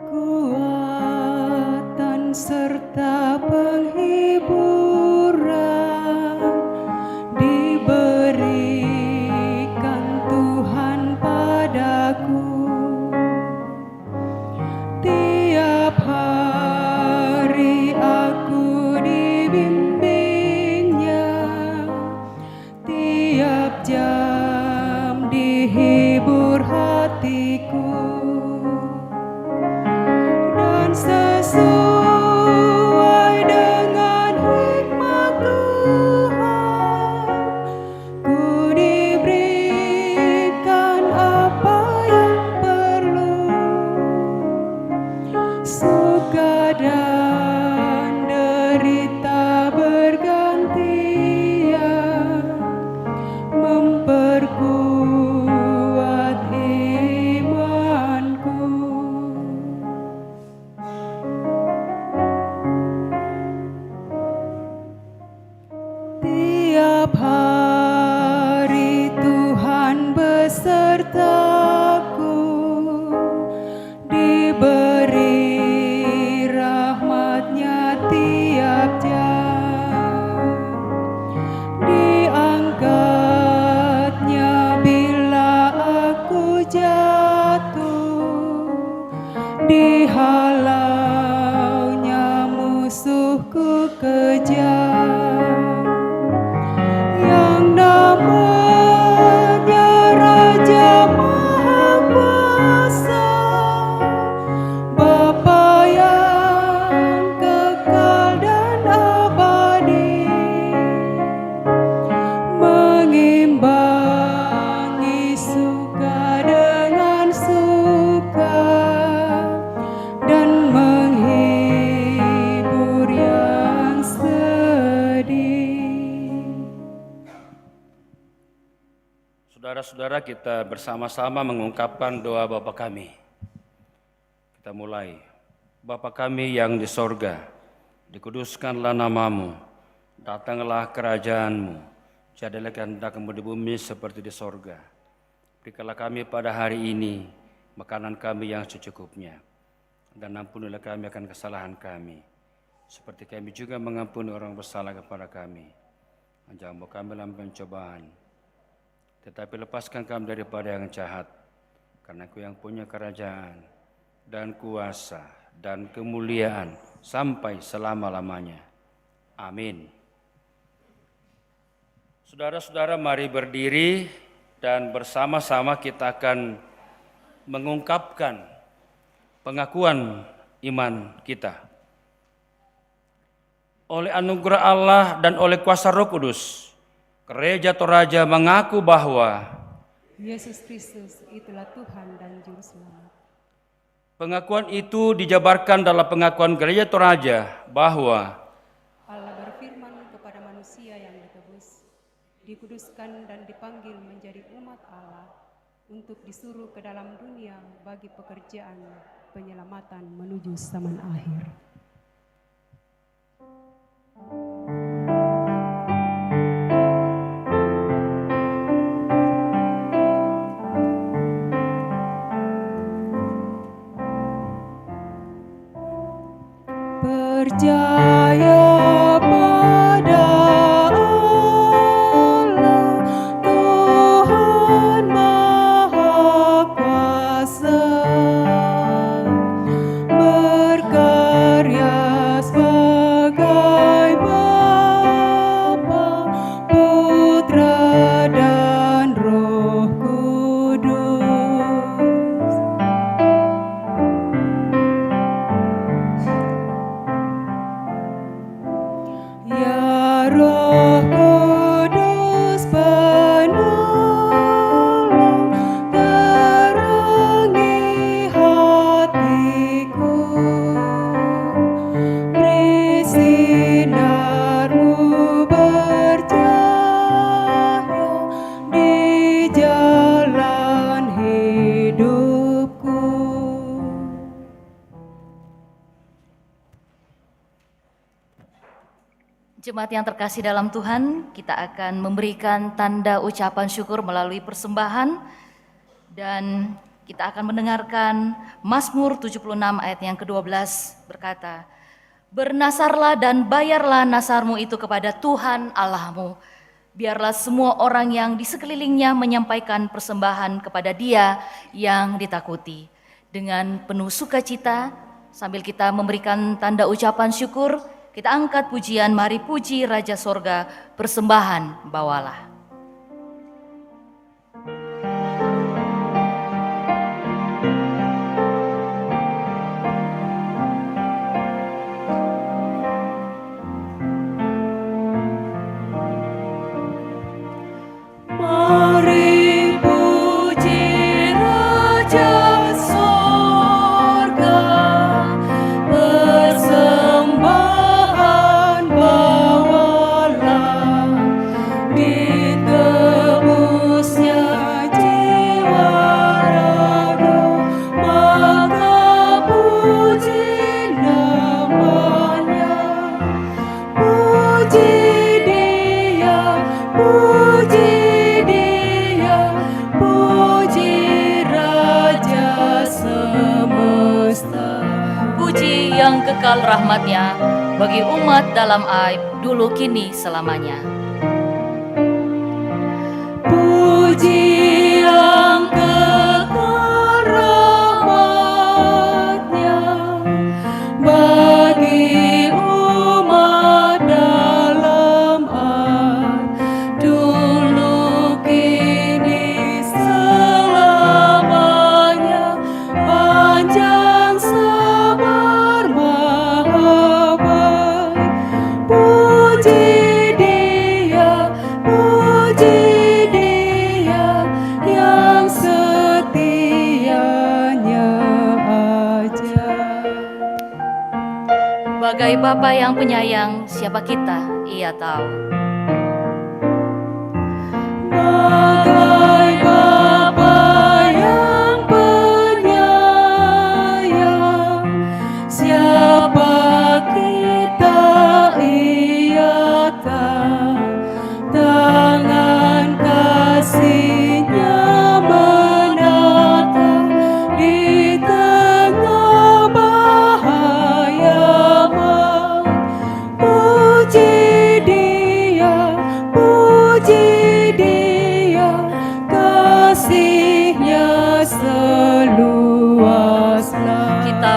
Kekuatan serta penghiburan diberikan Tuhan padaku. Tiap hari aku dibimbingnya, tiap jam dihibur hatiku. Sesuai dengan hikmat Tuhan, ku diberikan apa yang perlu. Suka dan derita bergantian, memperkuat imanku. Tiap hari Tuhan besertaku, diberi rahmat-Nya tiap jam, diangkat-Nya bila aku jatuh, dihalau-Nya musuhku kejam. Yang namanya Raja Maha Kuasa, Bapa yang kekal dan abadi, mengimbangi suka dengan suka dan Saudara-saudara, kita bersama-sama mengungkapkan doa Bapa kami. Kita mulai. Bapa kami yang di sorga, dikuduskanlah namamu, datanglah kerajaanmu, jadilah kehendakmu di bumi seperti di sorga. Berikanlah kami pada hari ini makanan kami yang secukupnya, dan ampunilah kami akan kesalahan kami, seperti kami juga mengampuni orang bersalah kepada kami. Jangan bawa kami dalam pencobaan, tetapi lepaskan kami daripada yang jahat, karena Kau yang punya kerajaan dan kuasa dan kemuliaan sampai selama-lamanya. Amin. Saudara-saudara, mari berdiri dan bersama-sama kita akan mengungkapkan pengakuan iman kita. Oleh anugerah Allah dan oleh kuasa Roh Kudus, Gereja Toraja mengaku bahwa Yesus Kristus itulah Tuhan dan Juru Selamat. pengakuan itu dijabarkan dalam pengakuan Gereja Toraja bahwa Allah berfirman kepada manusia yang ditebus, dikuduskan dan dipanggil menjadi umat Allah untuk disuruh ke dalam dunia bagi pekerjaan penyelamatan menuju zaman akhir. Percaya pada Allah, Tuhan Maha Kuasa, berkarya sebagai Bapa, Putra dan Roh Kudus. Ya Roh Kudus penolong, terangi hatiku, beri sinar-Mu bercahaya di jalan hidupku. Jemaat yang terkasih dalam Tuhan, kita akan memberikan tanda ucapan syukur melalui persembahan, dan kita akan mendengarkan Mazmur 76 ayat yang ke-12 berkata, "Bernasarlah dan bayarlah nasarmu itu kepada Tuhan Allahmu. Biarlah semua orang yang di sekelilingnya menyampaikan persembahan kepada Dia yang ditakuti." Dengan penuh sukacita, sambil kita memberikan tanda ucapan syukur, kita angkat pujian "Mari Puji Raja Sorga", persembahan bawalah. Mari puji Raja Sorga, persembahan bawalah, ditebusnya jiwa raga, maka puji namanya. Puji Dia, puji Dia, puji Raja semesta. Puji yang kekal rahmat-Nya bagi umat dalam aib dulu kini selamanya. Puji yang kekal rahmat-Nya bagi umat dalam aib dulu kini selamanya. Panjang sabar maha baik, puji Dia, puji Dia yang setianya ajaib. Bagai Bapa yang penyayang, siapa kita, Ia tahu. Bagai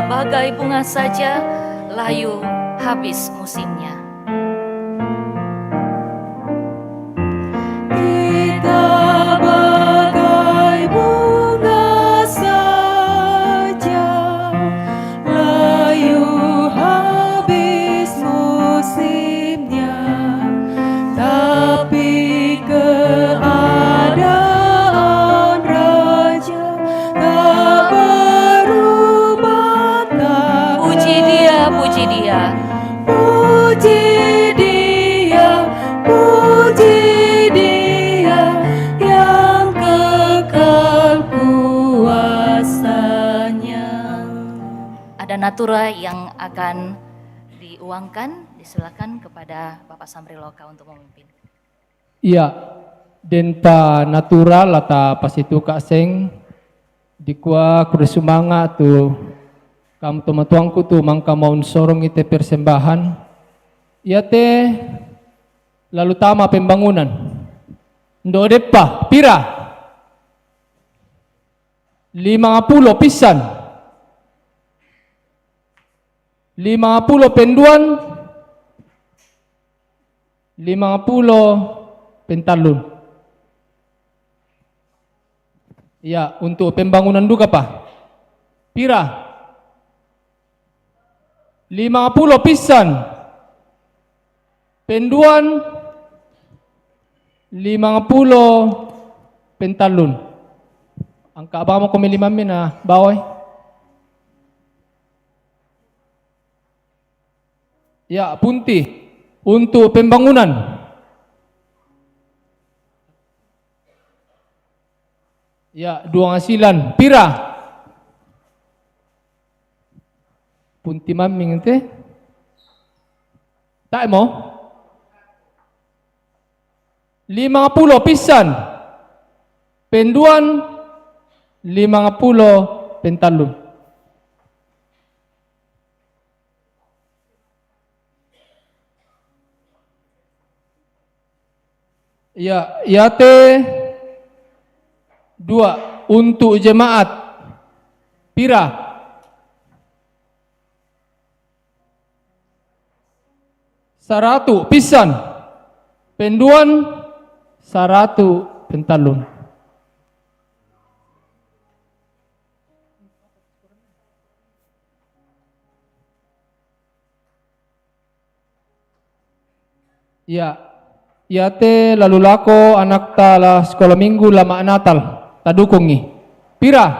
Dia bagai bunga saja, layu habis musimnya. Kita bagai bunga saja, layu habis musimnya, tapi keadaan raja tak berubah. Puji Dia, puji Dia. Puji Dia, puji Dia yang kekal kuasanya. Ada natura yang akan diuangkan, disilakan kepada Bapak Samriloka untuk memimpin. Iya, den pa natural ata pas itu Kak Seng dikua kuda sumanga tu kamu tuangku tu mangka maun sorong ite persembahan. Iya te lalu tama pembangunan. Ndo depa pira 50 pisan 50 penduan 50 pentalun. Ya, untuk pembangunan juga Pak. Pira 50 pisan penduan 50 pentalun. Angka apa mau kami 5 mina bawah. Ya, punti untuk pembangunan. Ya, dua hasilan. Pira? Punti maming ente? Tak mau? 50 pisan. Penduan 50 pentalun. Ya, te 2 untuk jemaat. Pira? 100 pisan. Penduan 100 pentalun. Ya, te lalu lako anak tala sekolah minggu lama Natal tadukungi. Pira?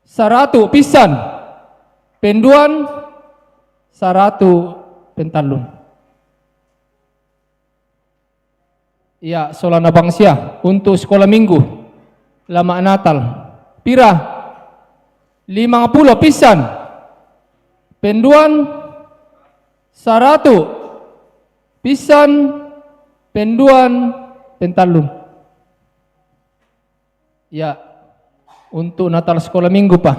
100 pisan. Penduan 100 pentalun. Ya, solana bangsia untuk sekolah minggu lama Natal. Pira? 50 pisan. Penduan 100 pisan penduan pentalun. Ya, untuk Natal sekolah minggu Pak.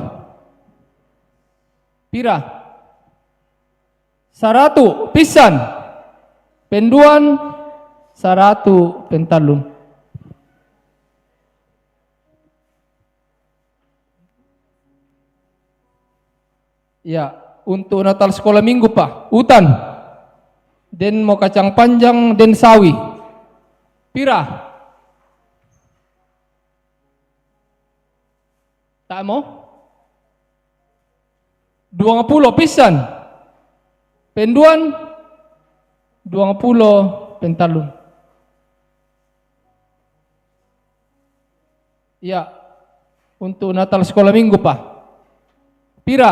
Pira? 100 pisan penduan 100 pentalun. Ya, untuk Natal sekolah minggu Pak, hutan den mau kacang panjang den sawi. Pira? Tak mau? 20 pisan. Penduan 20 pentalun. Ya, untuk Natal sekolah minggu Pak. Pira?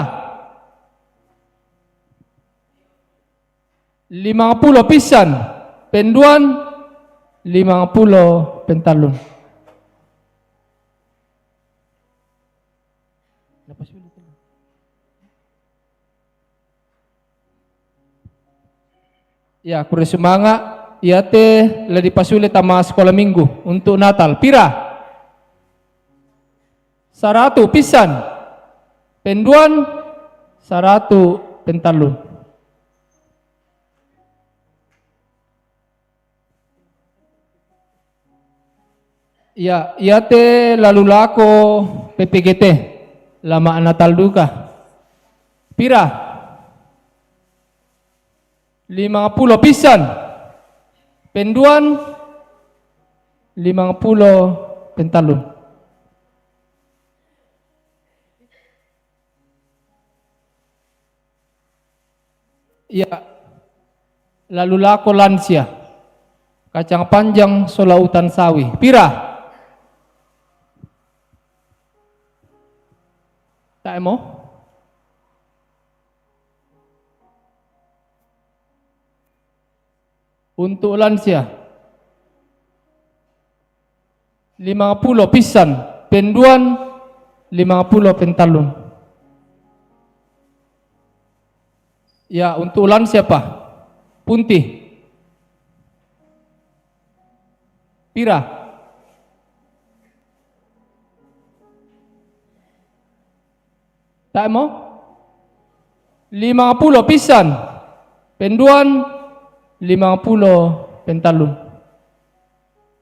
50 pisan. Penduan 50 pentalun. Ya, kure semangat. Ya te ledi pasule tama sekolah minggu untuk Natal. Pira? 100 pisan. Penduan 100 pentalun. Ya, te lalu lako PPGT. lama Natal duka. Pira? 50 pisan. Penduan 50 pentalun. Ya, lalu lako lansia, kacang panjang solautan sawi. Pira? Tak mau? Untuk lansia 50 pisan, penduan 50 pentalun. Ya, untuk ulan siapa? Punti. Pira? Tak mau? 50 pisan. Penduan 50 pentalun.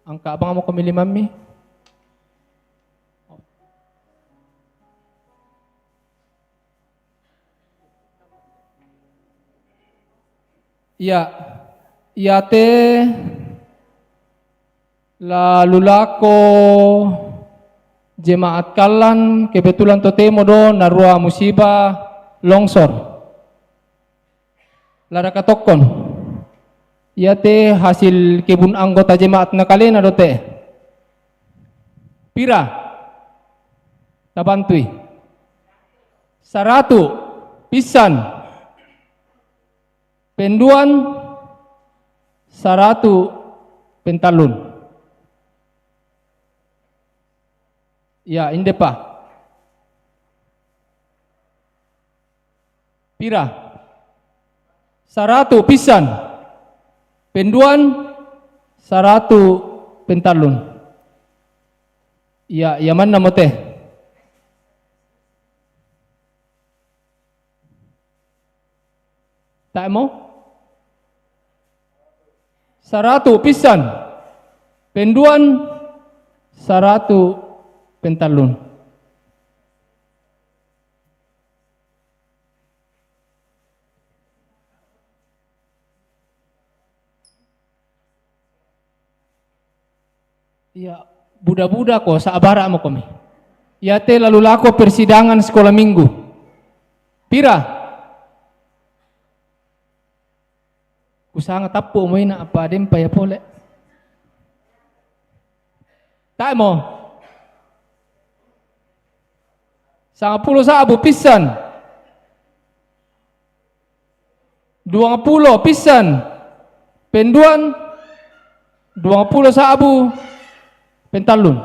Angka abang mau kemilih mami? Ya, ya te lalu lako jemaat kalan kebetulan totemo do narua musibah longsor. Lara katokon. Ya te hasil kebun anggota jemaat nakalena do te. Pira? Tabantui. 100 pisan. Penduan 100 pentalun. Ya, inde pa. Pira? 100 pisan. Penduan 100 pentalun. Ya, ya mana mo teh? Tak mau? 100 pisan. Penduan 100 pentalun. Ya, budak-budak kok saabara mo kami. Ya te lalu lako persidangan sekolah minggu. Pira? Usanga tapo mo ina apa din pa ya pole. Tak mo. 10 sabu pisan. 20 pisan. Penduan 20 sabu pentalun.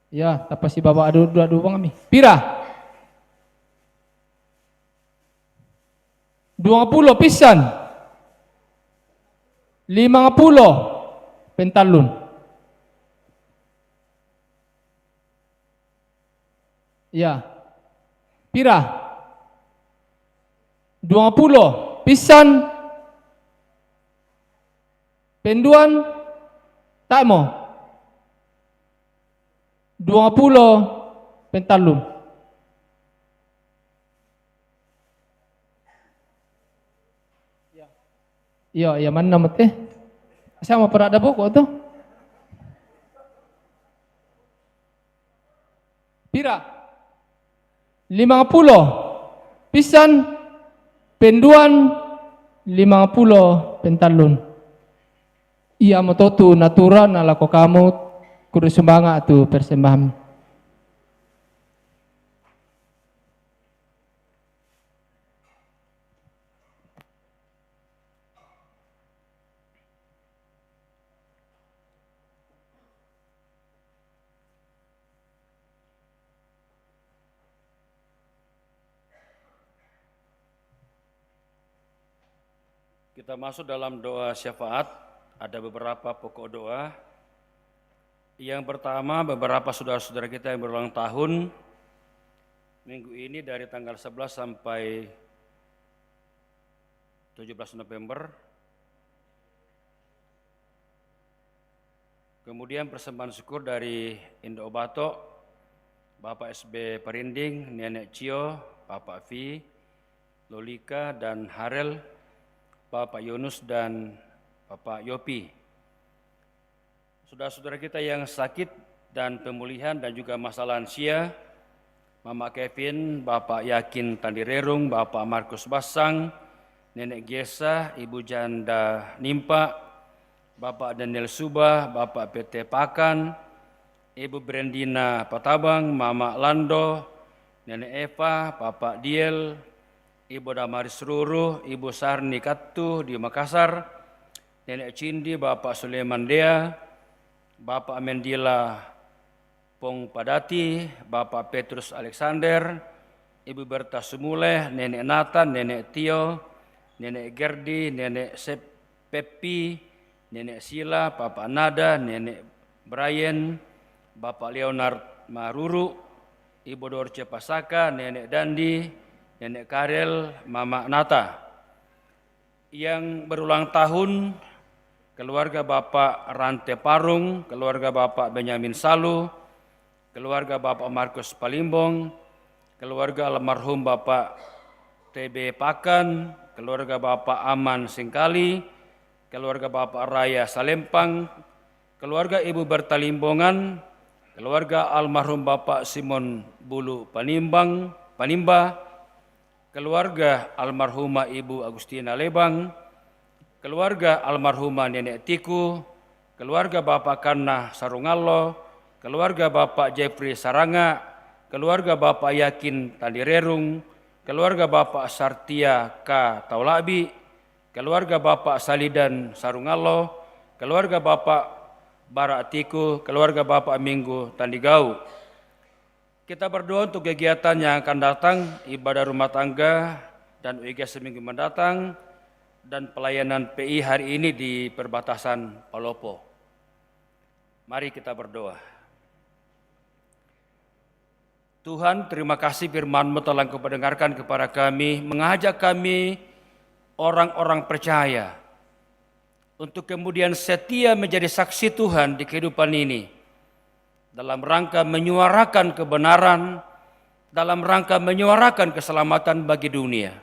Ya, tapasi bawa adu kami. Pira? 20 pisan. 50 pentalun. Ya. Pira? 20 pisan. Penduan tak mau. 20 pentalun. Ya, ya mana mo teh? Sama perada buku tu. Pira? 50 pisan. Penduan 50 pentalun. Iya mo tu natural na lako kamu kudu sumbangan tu persembahan. Kita masuk dalam doa syafaat, ada beberapa pokok doa. Yang pertama, beberapa saudara-saudara kita yang berulang tahun, minggu ini dari tanggal 11 sampai 17 November. Kemudian persembahan syukur dari Indo Obato, Bapak SB Perinding, Nenek Cio, Bapak Vi, Lolika dan Harel, Bapak Yunus dan Bapak Yopi. Saudara-saudara kita yang sakit dan pemulihan dan juga masalah lansia, Mama Kevin, Bapak Yakin Tandirerung, Bapak Markus Basang, Nenek Gesa, Ibu Janda Nimpa, Bapak Daniel Subah, Bapak PT Pakan, Ibu Brendina Patabang, Mama Lando, Nenek Eva, Bapak Diel, Ibu Damaris Ruruh, Ibu Sarni Katu di Makassar, Nenek Cindi, Bapak Suleman Dea, Bapak Mendila Pong Padati, Bapak Petrus Alexander, Ibu Berta Sumuleh, Nenek Nathan, Nenek Tio, Nenek Gerdi, Nenek Pepi, Nenek Sila, Bapak Nada, Nenek Brian, Bapak Leonard Maruru, Ibu Dorce Pasaka, Nenek Dandi, Nenek Karel, Mama Nata. Yang berulang tahun, keluarga Bapak Rante Parung, keluarga Bapak Benyamin Salu, keluarga Bapak Markus Palimbong, keluarga almarhum Bapak TB Pakan, keluarga Bapak Aman Singkali, keluarga Bapak Raya Salempang, keluarga Ibu Berta Limbongan, keluarga almarhum Bapak Simon Bulu Panimba, keluarga almarhumah Ibu Agustina Lebang, keluarga almarhumah Nenek Tiku, keluarga Bapak Kana Sarungallo, keluarga Bapak Jeffrey Saranga, keluarga Bapak Yakin Tandirerung, keluarga Bapak Sartia K. Taulabi, keluarga Bapak Salidan Sarungallo, keluarga Bapak Baratiku, keluarga Bapak Minggu Tandigau. Kita berdoa untuk kegiatan yang akan datang, ibadah rumah tangga dan UIG seminggu mendatang, dan pelayanan PI hari ini di perbatasan Palopo. Mari kita berdoa. Tuhan, terima kasih firman-Mu telah Engkau pendengarkan kepada kami, mengajak kami orang-orang percaya untuk kemudian setia menjadi saksi Tuhan di kehidupan ini, dalam rangka menyuarakan kebenaran, dalam rangka menyuarakan keselamatan bagi dunia.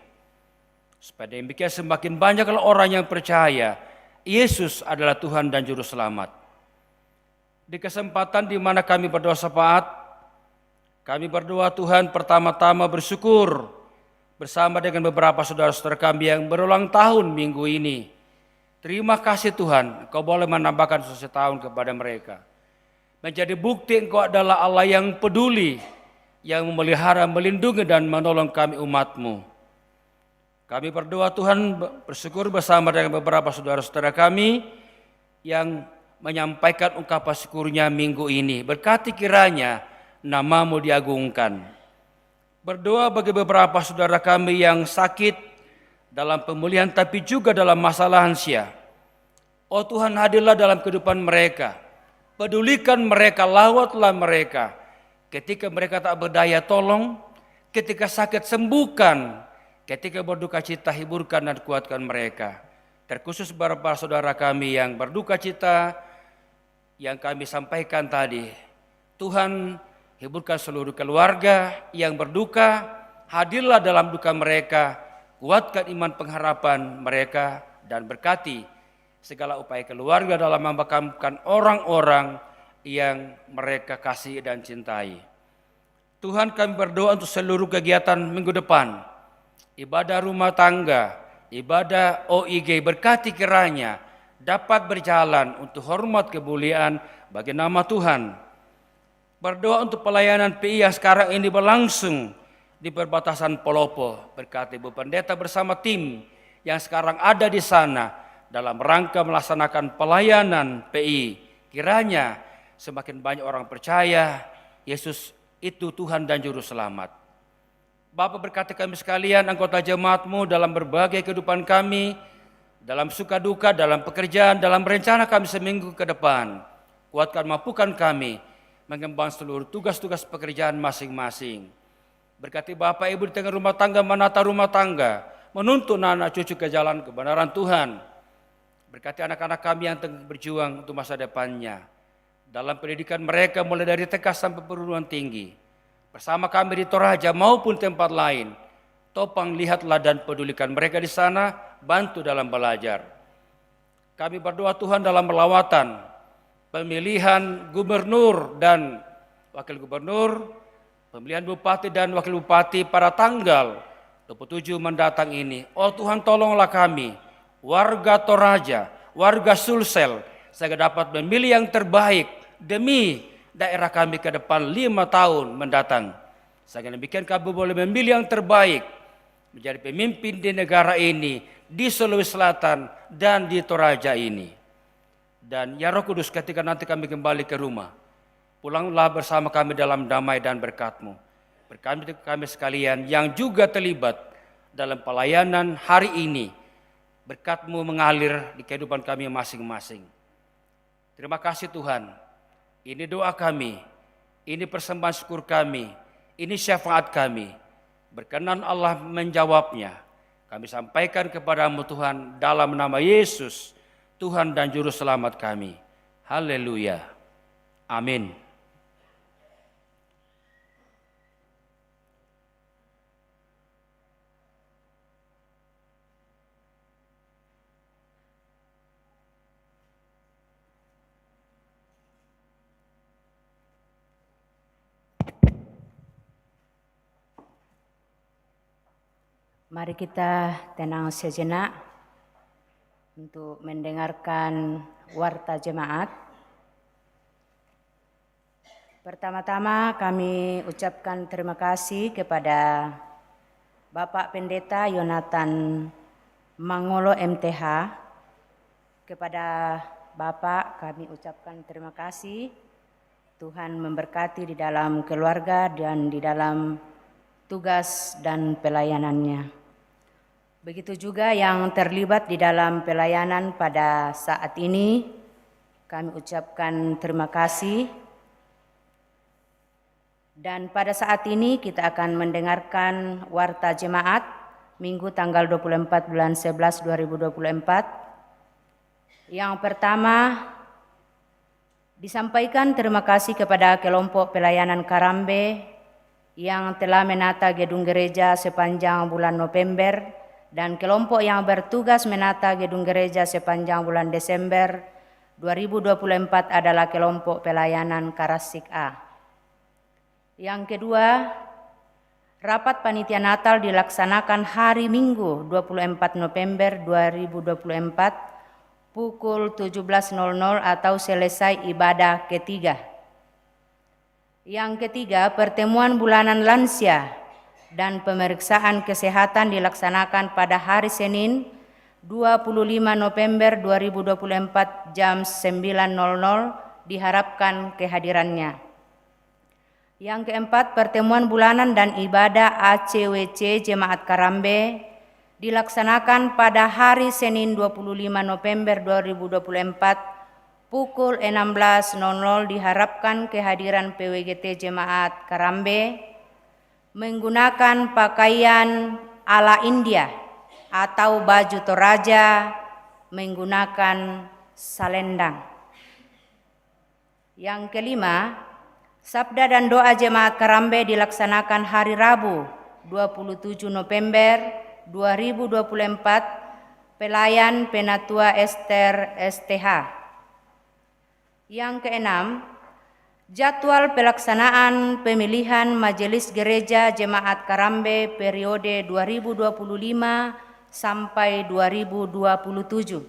Supaya demikian semakin banyaklah orang yang percaya Yesus adalah Tuhan dan Juru Selamat. Di kesempatan di mana kami berdoa syafaat, kami berdoa Tuhan pertama-tama bersyukur bersama dengan beberapa saudara-saudara kami yang berulang tahun minggu ini. Terima kasih Tuhan, Engkau boleh menambahkan satu tahun kepada mereka. Menjadi bukti Engkau adalah Allah yang peduli, yang memelihara, melindungi dan menolong kami umat-Mu. Kami berdoa Tuhan, bersyukur bersama dengan beberapa saudara-saudara kami yang menyampaikan ungkapan syukurnya minggu ini. Berkati kiranya nama-Mu diagungkan. Berdoa bagi beberapa saudara kami yang sakit dalam pemulihan tapi juga dalam masalah lansia. Oh Tuhan, hadirlah dalam kehidupan mereka. Pedulikan mereka, lawatlah mereka. Ketika mereka tak berdaya tolong, ketika sakit sembuhkan, ketika berduka cita hiburkan dan kuatkan mereka. Terkhusus beberapa saudara kami yang berduka cita, yang kami sampaikan tadi. Tuhan, hiburkan seluruh keluarga yang berduka, hadirlah dalam duka mereka, kuatkan iman pengharapan mereka, dan berkati segala upaya keluarga dalam memakamkan orang-orang yang mereka kasih dan cintai. Tuhan, kami berdoa untuk seluruh kegiatan minggu depan, ibadah rumah tangga, ibadah OIG, berkati kiranya dapat berjalan untuk hormat kemuliaan bagi nama Tuhan. Berdoa untuk pelayanan PI yang sekarang ini berlangsung di perbatasan Palopo. Berkati Ibu Pendeta bersama tim yang sekarang ada di sana dalam rangka melaksanakan pelayanan PI. Kiranya semakin banyak orang percaya Yesus itu Tuhan dan Juru Selamat. Bapa, berkati kami sekalian, anggota jemaat-Mu dalam berbagai kehidupan kami, dalam suka duka, dalam pekerjaan, dalam rencana kami seminggu ke depan. Kuatkan, mampukan kami mengembang seluruh tugas-tugas pekerjaan masing-masing. Berkati Bapak Ibu di tengah rumah tangga, menata rumah tangga, menuntun anak cucu ke jalan kebenaran Tuhan. Berkati anak-anak kami yang tengah berjuang untuk masa depannya. dalam pendidikan mereka mulai dari TK sampai perguruan tinggi. Bersama kami di Toraja maupun tempat lain, topang lihatlah dan pedulikan mereka di sana, bantu dalam belajar. Kami berdoa Tuhan dalam melawatan, pemilihan gubernur dan wakil gubernur, pemilihan bupati dan wakil bupati pada tanggal 27 mendatang ini. Oh Tuhan, tolonglah kami, warga Toraja, warga Sulsel, sehingga dapat memilih yang terbaik demi daerah kami ke depan 5 tahun mendatang. Sehingga demikian kami boleh memilih yang terbaik menjadi pemimpin di negara ini, di Sulawesi Selatan dan di Toraja ini. Dan ya Roh Kudus, ketika nanti kami kembali ke rumah, pulanglah bersama kami dalam damai dan berkat-Mu. Berkati kami sekalian yang juga terlibat dalam pelayanan hari ini. Berkat-Mu mengalir di kehidupan kami masing-masing. Terima kasih Tuhan. Ini doa kami, ini persembahan syukur kami, ini syafaat kami. Berkenan Allah menjawabnya. Kami sampaikan kepada-Mu Tuhan dalam nama Yesus, Tuhan dan Juru Selamat kami. Haleluya. Amin. Mari kita tenang sejenak untuk mendengarkan warta jemaat. Pertama-tama kami ucapkan terima kasih kepada Bapak Pendeta Yonatan Mangolo MTH. Kepada Bapak kami ucapkan terima kasih. Tuhan memberkati di dalam keluarga dan di dalam tugas dan pelayanannya. Begitu juga yang terlibat di dalam pelayanan pada saat ini, kami ucapkan terima kasih. Dan pada saat ini kita akan mendengarkan warta jemaat Minggu tanggal 24 bulan 11 2024. Yang pertama, disampaikan terima kasih kepada kelompok pelayanan Karambe yang telah menata gedung gereja sepanjang bulan November dan kelompok yang bertugas menata gedung gereja sepanjang bulan Desember 2024 adalah kelompok pelayanan Karasik A. Yang kedua, rapat panitia Natal dilaksanakan hari Minggu 24 November 2024 pukul 17.00 atau selesai ibadah ketiga. Yang ketiga, pertemuan bulanan lansia dan pemeriksaan kesehatan dilaksanakan pada hari Senin 25 November 2024 jam 9.00, diharapkan kehadirannya. Yang keempat, pertemuan bulanan dan ibadah ACWC Jemaat Karambe dilaksanakan pada hari Senin 25 November 2024 pukul 16.00, diharapkan kehadiran PWGT Jemaat Karambe menggunakan pakaian ala India atau baju Toraja, menggunakan salendang. Yang kelima, sabda dan doa jemaat Karambe dilaksanakan hari Rabu 27 November 2024, pelayan Penatua Esther STH. Yang keenam, jadwal pelaksanaan pemilihan Majelis Gereja Jemaat Karambe periode 2025 sampai 2027.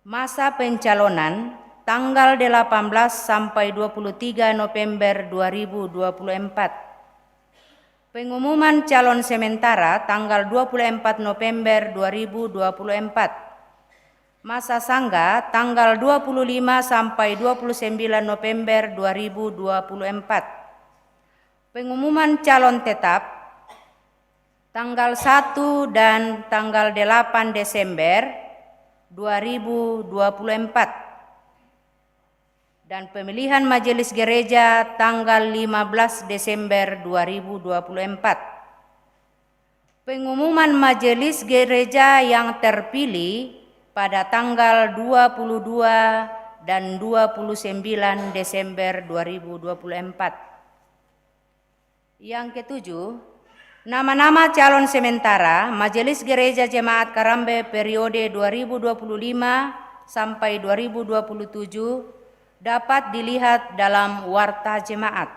Masa pencalonan tanggal 18 sampai 23 November 2024. Pengumuman calon sementara tanggal 24 November 2024. Masa sangga tanggal 25 sampai 29 November 2024. Pengumuman calon tetap tanggal 1 dan tanggal 8 Desember 2024. Dan pemilihan majelis gereja tanggal 15 Desember 2024. Pengumuman majelis gereja yang terpilih pada tanggal 22 dan 29 Desember 2024. Yang ketujuh, nama-nama calon sementara Majelis Gereja Jemaat Karambe periode 2025 sampai 2027 dapat dilihat dalam Warta Jemaat.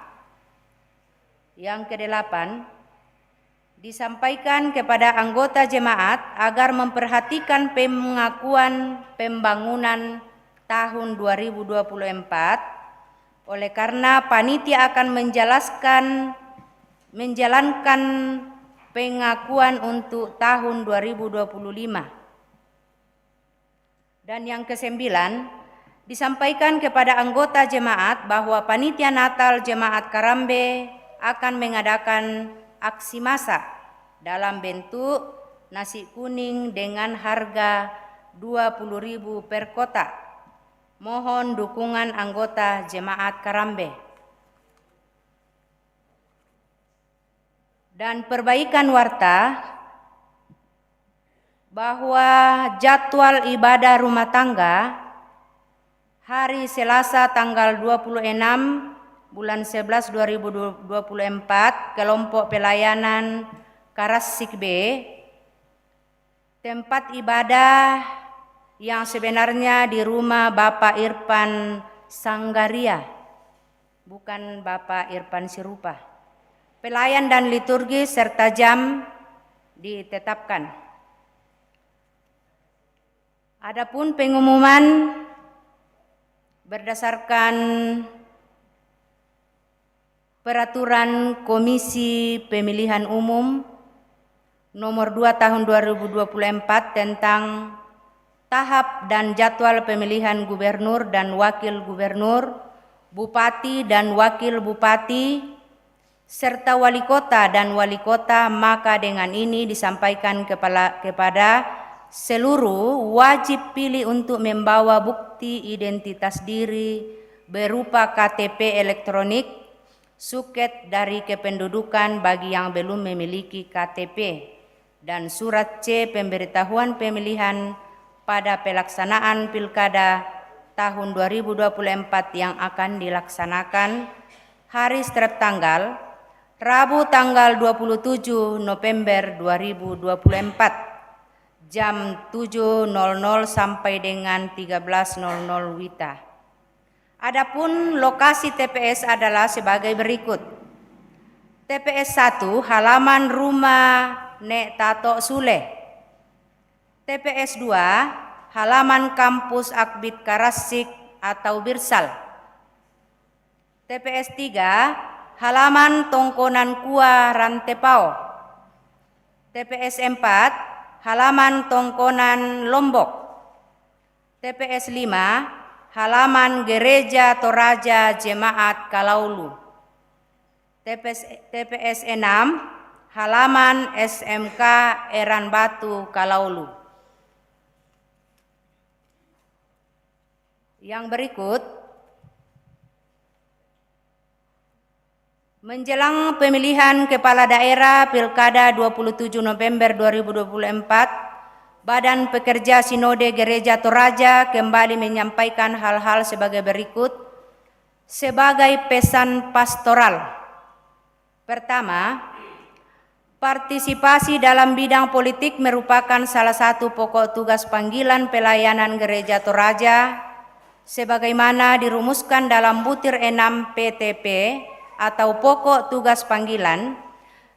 Yang kedelapan, disampaikan kepada anggota jemaat agar memperhatikan pengakuan pembangunan tahun 2024 oleh karena panitia akan menjalankan pengakuan untuk tahun 2025. Dan yang kesembilan, disampaikan kepada anggota jemaat bahwa panitia Natal Jemaat Karambe akan mengadakan aksi masak dalam bentuk nasi kuning dengan harga 20.000 per kotak. Mohon dukungan anggota Jemaat Karambe. Dan perbaikan warta bahwa jadwal ibadah rumah tangga hari Selasa tanggal 26 bulan 11 2024 kelompok pelayanan Karasik B, tempat ibadah yang sebenarnya di rumah Bapak Irfan Sanggaria, bukan Bapak Irfan Sirupa. Pelayan dan liturgi serta jam ditetapkan. Adapun pengumuman berdasarkan Peraturan Komisi Pemilihan Umum nomor 2 tahun 2024 tentang tahap dan jadwal pemilihan gubernur dan wakil gubernur, bupati dan wakil bupati, serta wali kota dan wali kota, maka dengan ini disampaikan kepada seluruh wajib pilih untuk membawa bukti identitas diri berupa KTP elektronik, suket dari kependudukan bagi yang belum memiliki KTP, dan surat C pemberitahuan pemilihan pada pelaksanaan Pilkada tahun 2024 yang akan dilaksanakan hari setiap tanggal Rabu tanggal 27 November 2024 jam 7.00 sampai dengan 13.00 WITA. Adapun lokasi TPS adalah sebagai berikut. TPS 1 halaman rumah Nek Tato Sule. TPS 2 halaman kampus Akbid Karasik atau Birsal. TPS 3 halaman Tongkonan Kua Rantepao. TPS 4 halaman Tongkonan Lombok. TPS 5 halaman Gereja Toraja Jemaat Kalaulu. TPS 6 halaman SMK Eran Batu Kalaulu. Yang berikut, menjelang pemilihan kepala daerah Pilkada 27 November 2024, Badan Pekerja Sinode Gereja Toraja kembali menyampaikan hal-hal sebagai berikut sebagai pesan pastoral. Pertama, partisipasi dalam bidang politik merupakan salah satu pokok tugas panggilan pelayanan Gereja Toraja sebagaimana dirumuskan dalam butir 6 PTP atau pokok tugas panggilan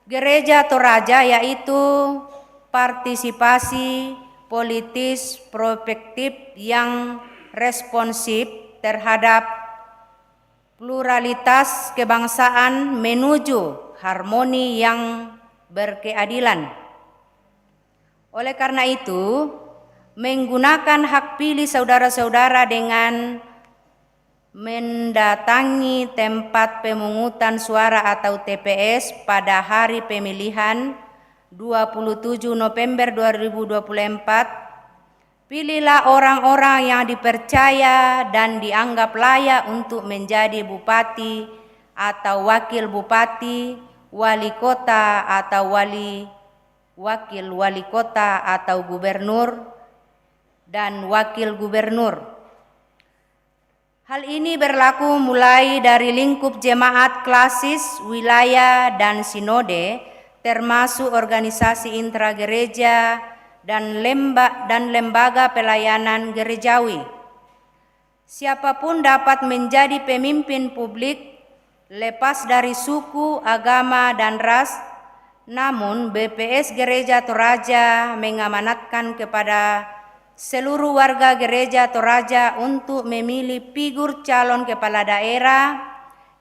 Gereja Toraja, yaitu partisipasi politis prospektif yang responsif terhadap pluralitas kebangsaan menuju harmoni yang berkeadilan. Oleh karena itu, menggunakan hak pilih saudara-saudara dengan mendatangi tempat pemungutan suara atau TPS pada hari pemilihan 27 November 2024, pilihlah orang-orang yang dipercaya dan dianggap layak untuk menjadi bupati atau wakil bupati, wali kota atau wakil wali kota atau gubernur dan wakil gubernur. Hal ini berlaku mulai dari lingkup jemaat klasis, wilayah, dan sinode, termasuk organisasi intragereja dan lembaga pelayanan gerejawi. Siapapun dapat menjadi pemimpin publik lepas dari suku, agama, dan ras. Namun BPS Gereja Toraja mengamanatkan kepada seluruh warga Gereja Toraja untuk memilih figur calon kepala daerah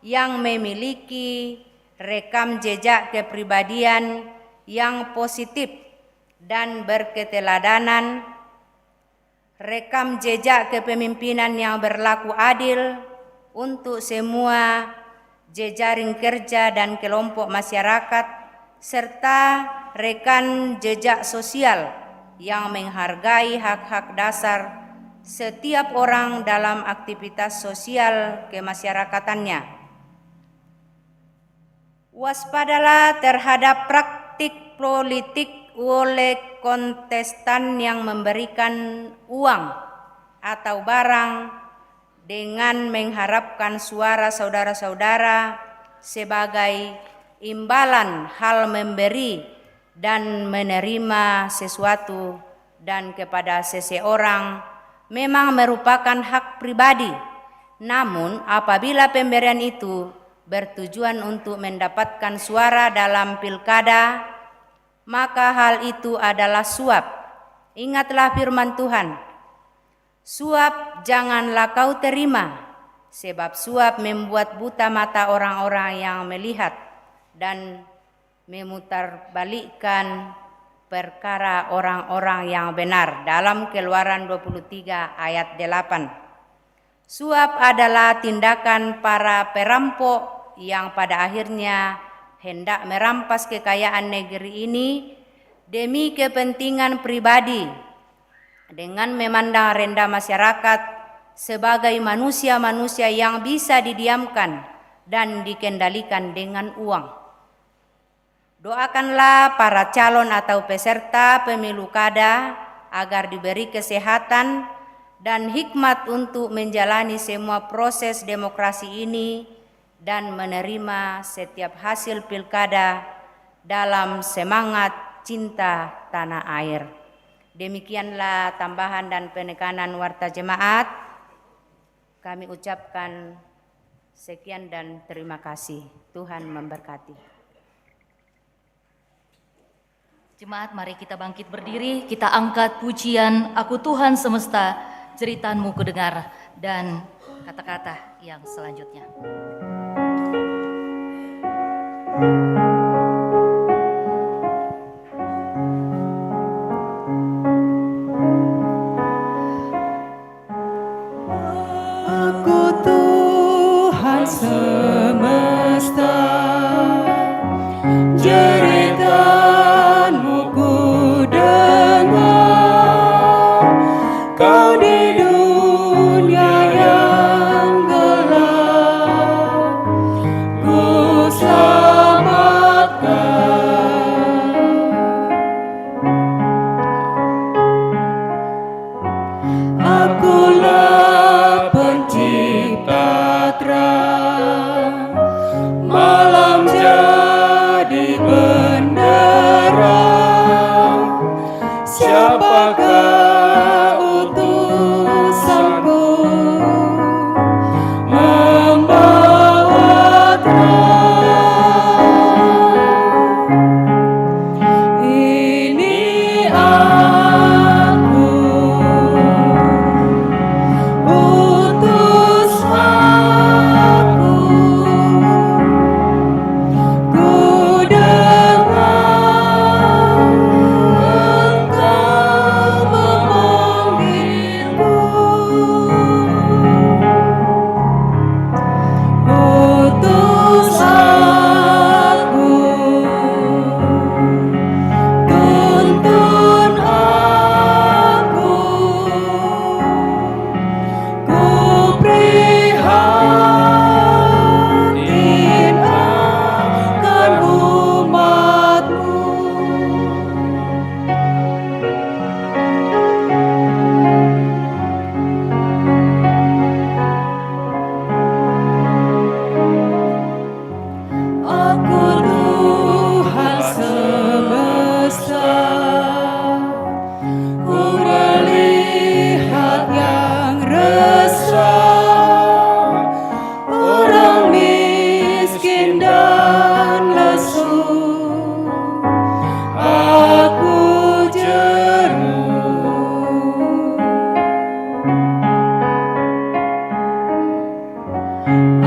yang memiliki rekam jejak kepribadian yang positif dan berketeladanan, rekam jejak kepemimpinan yang berlaku adil untuk semua jejaring kerja dan kelompok masyarakat, serta rekam jejak sosial yang menghargai hak-hak dasar setiap orang dalam aktivitas sosial kemasyarakatannya. Waspadalah terhadap praktik politik oleh kontestan yang memberikan uang atau barang dengan mengharapkan suara saudara-saudara sebagai imbalan hal memberi dan menerima sesuatu dan kepada seseorang memang merupakan hak pribadi. Namun apabila pemberian itu bertujuan untuk mendapatkan suara dalam pilkada, maka hal itu adalah suap. Ingatlah firman Tuhan, suap janganlah kau terima, sebab suap membuat buta mata orang-orang yang melihat dan memutarbalikkan perkara orang-orang yang benar. Dalam Keluaran 23 ayat 8. Suap adalah tindakan para perampok yang pada akhirnya hendak merampas kekayaan negeri ini demi kepentingan pribadi dengan memandang rendah masyarakat sebagai manusia-manusia yang bisa didiamkan dan dikendalikan dengan uang. Doakanlah para calon atau peserta pemilu kada agar diberi kesehatan dan hikmat untuk menjalani semua proses demokrasi ini dan menerima setiap hasil pilkada dalam semangat cinta tanah air. Demikianlah tambahan dan penekanan warta jemaat. Kami ucapkan sekian dan terima kasih. Tuhan memberkati. Jemaat, mari kita bangkit berdiri, kita angkat pujian Aku Tuhan Semesta, Jeritanmu Kudengar, dan kata-kata yang selanjutnya. Aku Tuhan semesta, jeritanmu ku dengar. Kau di dunia yang gelap, ku selamatkan. Akulah pencipta terang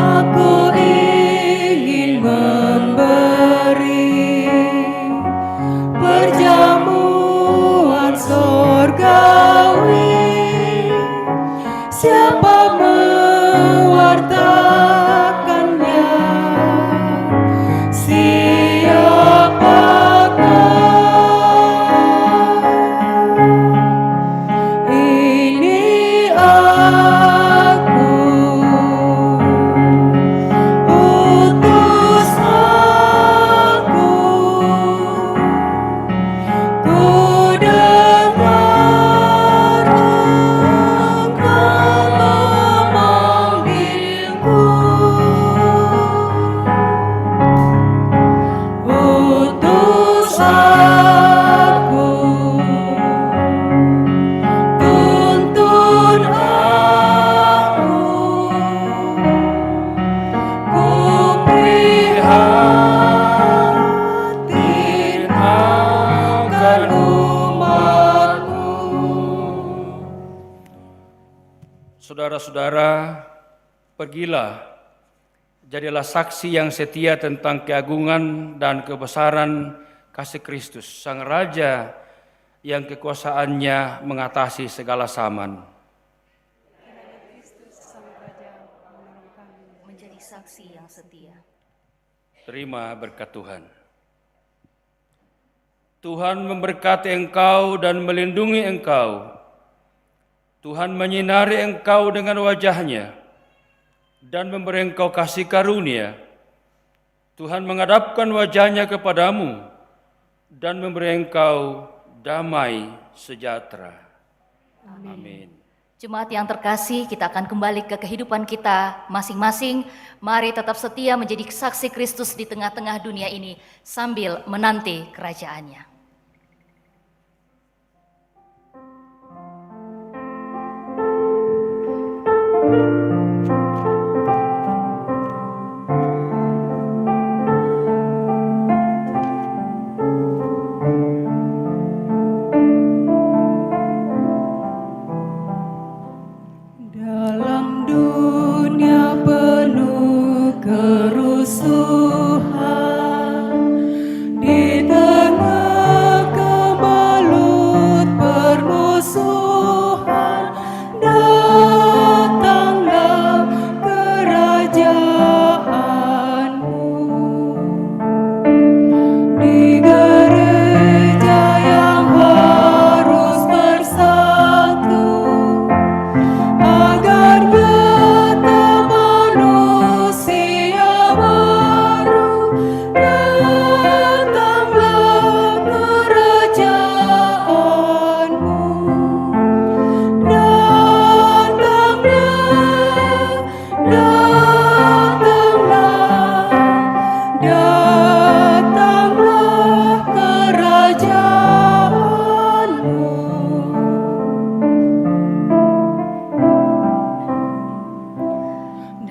Aku ingin memberi perjamuan sorgawi. Siapa mewartakannya? Siapakah? Ini aku, utus aku. Ku dengar Engkau memanggilku. Utus aku, tuntun aku. Ku prihatin akan umatku. Saudara-saudara, pergilah, jadilah saksi yang setia tentang keagungan dan kebesaran kasih Kristus, Sang Raja yang kekuasaannya mengatasi segala zaman. Menjadi saksi yang setia. Terima berkat Tuhan. Tuhan memberkati engkau dan melindungi engkau. Tuhan menyinari engkau dengan wajah-Nya dan memberi engkau kasih karunia. Tuhan menghadapkan wajah-Nya kepadamu dan memberi engkau damai sejahtera. Amin. Jemaat yang terkasih, kita akan kembali ke kehidupan kita masing-masing. Mari tetap setia menjadi saksi Kristus di tengah-tengah dunia ini sambil menanti kerajaan-Nya. Dalam dunia penuh kerusuhan, di tengah kemelut permusuhan, datanglah kerajaanmu. Di gereja yang harus bersatu, agar nyata manusia baru, datanglah kerajaanmu. Datanglah kerajaanmu.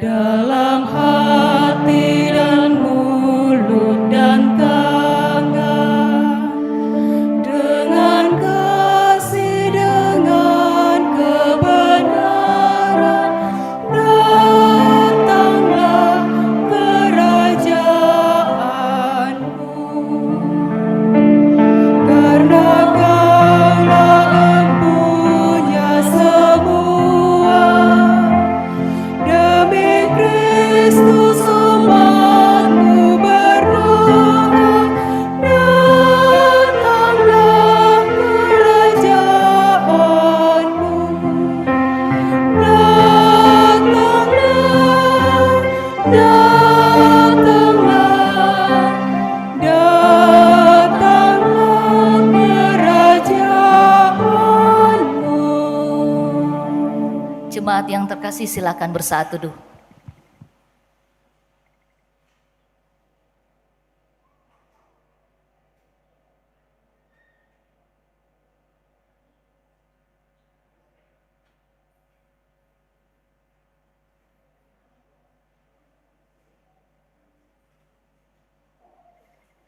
Dalam hati dan mulut dan tangan, dengan kasih, dengan kebenaran, datanglah kerajaanmu. Karena Kaulah empunya semua, demi Kristus umatmu berdoa, datanglah kerajaanmu. Datanglah kerajaanmu. Jemaat yang terkasih, silakan bersaat teduh.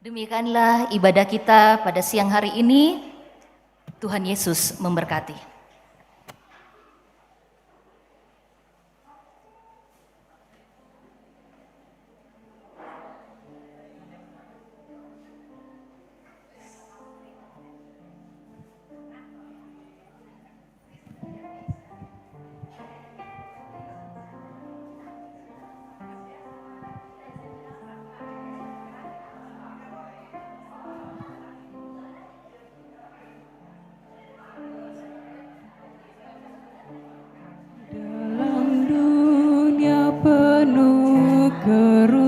Demikianlah ibadah kita pada siang hari ini. Tuhan Yesus memberkati.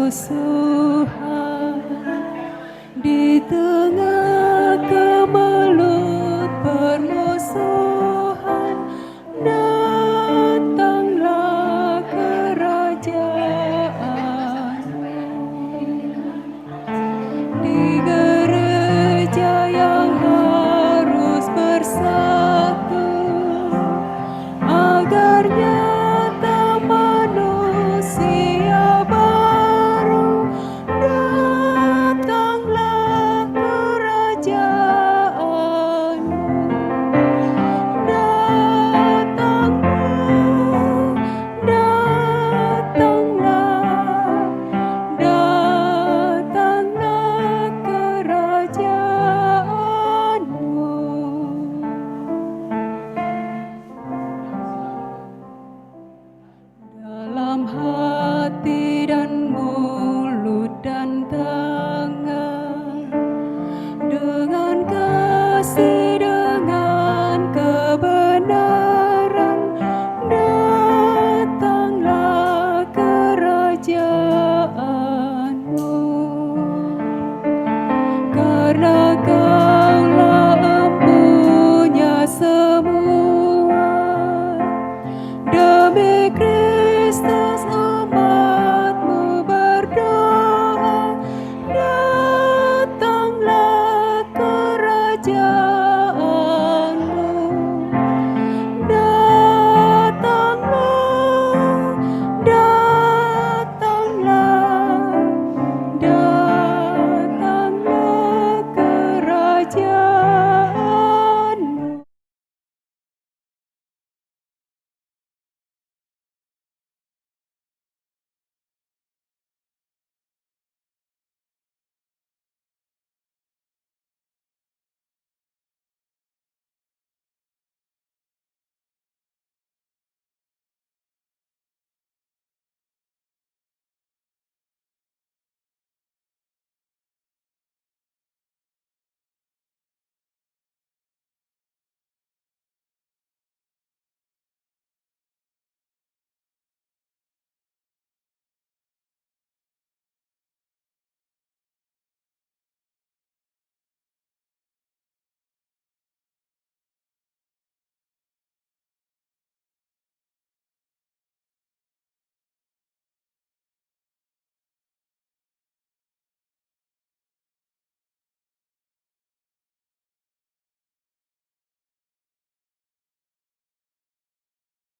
dosa